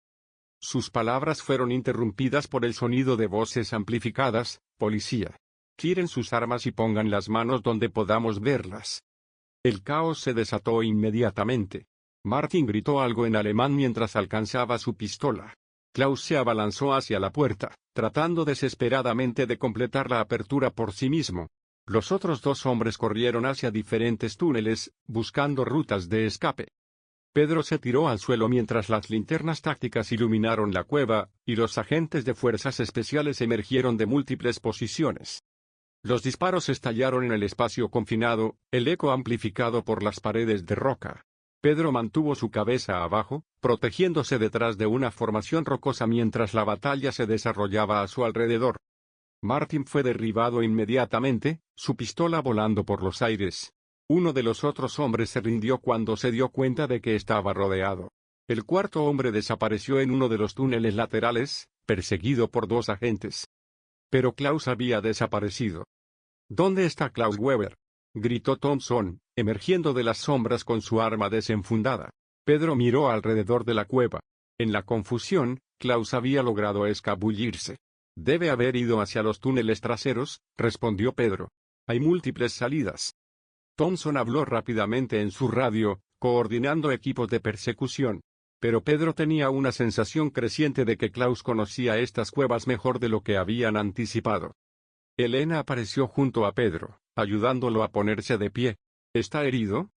Speaker 1: Sus palabras fueron interrumpidas por el sonido de voces amplificadas. «Policía. Tiren sus armas y pongan las manos donde podamos verlas». El caos se desató inmediatamente. Martin gritó algo en alemán mientras alcanzaba su pistola. Klaus se abalanzó hacia la puerta, tratando desesperadamente de completar la apertura por sí mismo. Los otros dos hombres corrieron hacia diferentes túneles, buscando rutas de escape. Pedro se tiró al suelo mientras las linternas tácticas iluminaron la cueva, y los agentes de fuerzas especiales emergieron de múltiples posiciones. Los disparos estallaron en el espacio confinado, el eco amplificado por las paredes de roca. Pedro mantuvo su cabeza abajo, protegiéndose detrás de una formación rocosa mientras la batalla se desarrollaba a su alrededor. Martin fue derribado inmediatamente, su pistola volando por los aires. Uno de los otros hombres se rindió cuando se dio cuenta de que estaba rodeado. El cuarto hombre desapareció en uno de los túneles laterales, perseguido por dos agentes. Pero Klaus había desaparecido. «¿Dónde está Klaus Weber?», gritó Thompson, emergiendo de las sombras con su arma desenfundada. Pedro miró alrededor de la cueva. En la confusión, Klaus había logrado escabullirse. «Debe haber ido hacia los túneles traseros», respondió Pedro. «Hay múltiples salidas». Thompson habló rápidamente en su radio, coordinando equipos de persecución. Pero Pedro tenía una sensación creciente de que Klaus conocía estas cuevas mejor de lo que habían anticipado. Elena apareció junto a Pedro, ayudándolo a ponerse de pie. «¿Está herido?».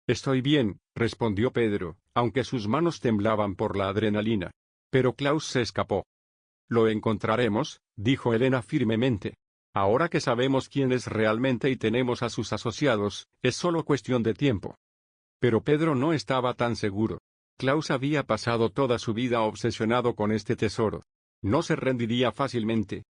Speaker 1: «Estoy bien», respondió Pedro, aunque sus manos temblaban por la adrenalina. Pero Klaus se escapó. «Lo encontraremos», dijo Elena firmemente. «Ahora que sabemos quién es realmente y tenemos a sus asociados, es solo cuestión de tiempo». Pero Pedro no estaba tan seguro. Klaus había pasado toda su vida obsesionado con este tesoro. No se rendiría fácilmente.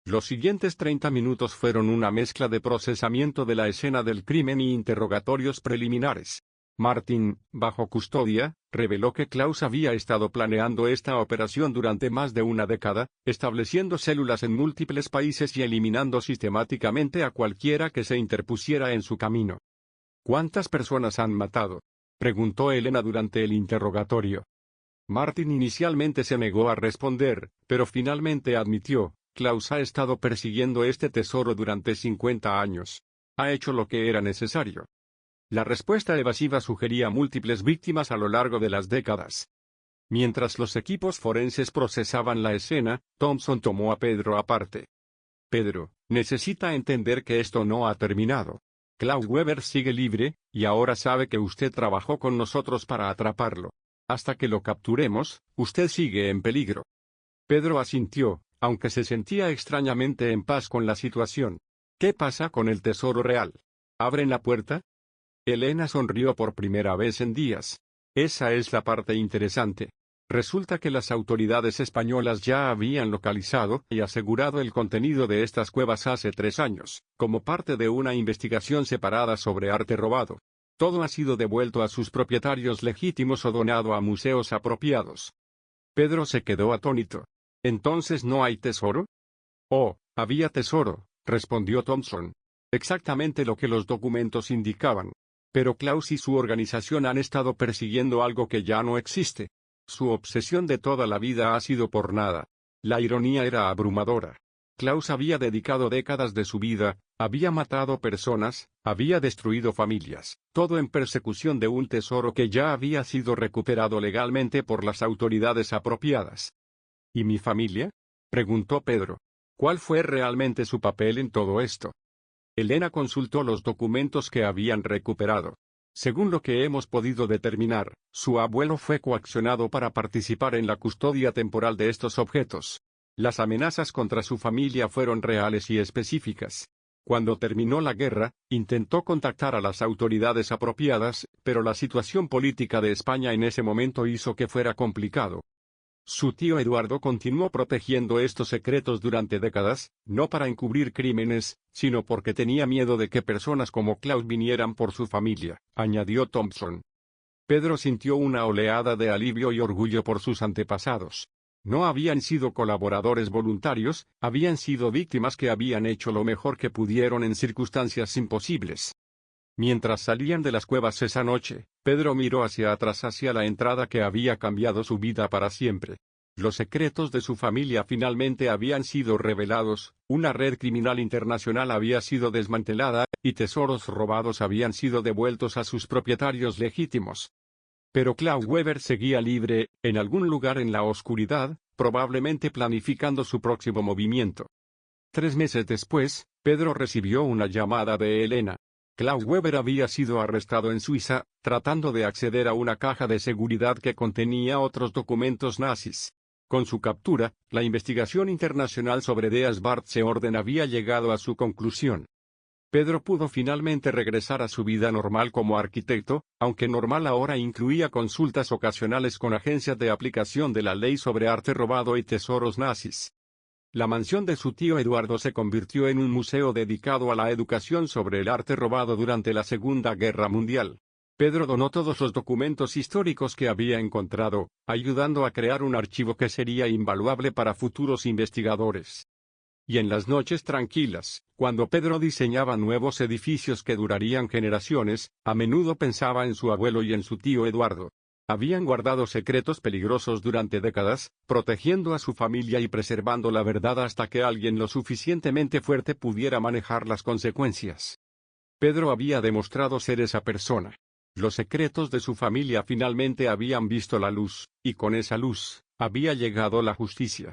Speaker 1: Los siguientes 30 minutos fueron una mezcla de procesamiento de la escena del crimen y interrogatorios preliminares. Martin, bajo custodia, reveló que Klaus había estado planeando esta operación durante más de una década, estableciendo células en múltiples países y eliminando sistemáticamente a cualquiera que se interpusiera en su camino. ¿Cuántas personas han matado?, preguntó Elena durante el interrogatorio. Martin inicialmente se negó a responder, pero finalmente admitió: Klaus ha estado persiguiendo este tesoro durante 50 años. Ha hecho lo que era necesario. La respuesta evasiva sugería múltiples víctimas a lo largo de las décadas. Mientras los equipos forenses procesaban la escena, Thompson tomó a Pedro aparte. Pedro, necesita entender que esto no ha terminado. Klaus Weber sigue libre, y ahora sabe que usted trabajó con nosotros para atraparlo. Hasta que lo capturemos, usted sigue en peligro. Pedro asintió, aunque se sentía extrañamente en paz con la situación. ¿Qué pasa con el tesoro real? ¿Abren la puerta? Elena sonrió por primera vez en días. Esa es la parte interesante. Resulta que las autoridades españolas ya habían localizado y asegurado el contenido de estas cuevas hace 3 años, como parte de una investigación separada sobre arte robado. Todo ha sido devuelto a sus propietarios legítimos o donado a museos apropiados. Pedro se quedó atónito. ¿Entonces no hay tesoro? Oh, había tesoro, respondió Thompson. Exactamente lo que los documentos indicaban. Pero Klaus y su organización han estado persiguiendo algo que ya no existe. Su obsesión de toda la vida ha sido por nada. La ironía era abrumadora. Klaus había dedicado décadas de su vida, había matado personas, había destruido familias, todo en persecución de un tesoro que ya había sido recuperado legalmente por las autoridades apropiadas. ¿Y mi familia?, preguntó Pedro. ¿Cuál fue realmente su papel en todo esto? Elena consultó los documentos que habían recuperado. Según lo que hemos podido determinar, su abuelo fue coaccionado para participar en la custodia temporal de estos objetos. Las amenazas contra su familia fueron reales y específicas. Cuando terminó la guerra, intentó contactar a las autoridades apropiadas, pero la situación política de España en ese momento hizo que fuera complicado. Su tío Eduardo continuó protegiendo estos secretos durante décadas, no para encubrir crímenes, sino porque tenía miedo de que personas como Klaus vinieran por su familia, añadió Thompson. Pedro sintió una oleada de alivio y orgullo por sus antepasados. No habían sido colaboradores voluntarios, habían sido víctimas que habían hecho lo mejor que pudieron en circunstancias imposibles. Mientras salían de las cuevas esa noche, Pedro miró hacia atrás hacia la entrada que había cambiado su vida para siempre. Los secretos de su familia finalmente habían sido revelados, una red criminal internacional había sido desmantelada, y tesoros robados habían sido devueltos a sus propietarios legítimos. Pero Klaus Weber seguía libre, en algún lugar en la oscuridad, probablemente planificando su próximo movimiento. 3 meses después, Pedro recibió una llamada de Elena. Klaus Weber había sido arrestado en Suiza, tratando de acceder a una caja de seguridad que contenía otros documentos nazis. Con su captura, la investigación internacional sobre Deas Barth-Seorden había llegado a su conclusión. Pedro pudo finalmente regresar a su vida normal como arquitecto, aunque normal ahora incluía consultas ocasionales con agencias de aplicación de la ley sobre arte robado y tesoros nazis. La mansión de su tío Eduardo se convirtió en un museo dedicado a la educación sobre el arte robado durante la Segunda Guerra Mundial. Pedro donó todos los documentos históricos que había encontrado, ayudando a crear un archivo que sería invaluable para futuros investigadores. Y en las noches tranquilas, cuando Pedro diseñaba nuevos edificios que durarían generaciones, a menudo pensaba en su abuelo y en su tío Eduardo. Habían guardado secretos peligrosos durante décadas, protegiendo a su familia y preservando la verdad hasta que alguien lo suficientemente fuerte pudiera manejar las consecuencias. Pedro había demostrado ser esa persona. Los secretos de su familia finalmente habían visto la luz, y con esa luz, había llegado la justicia.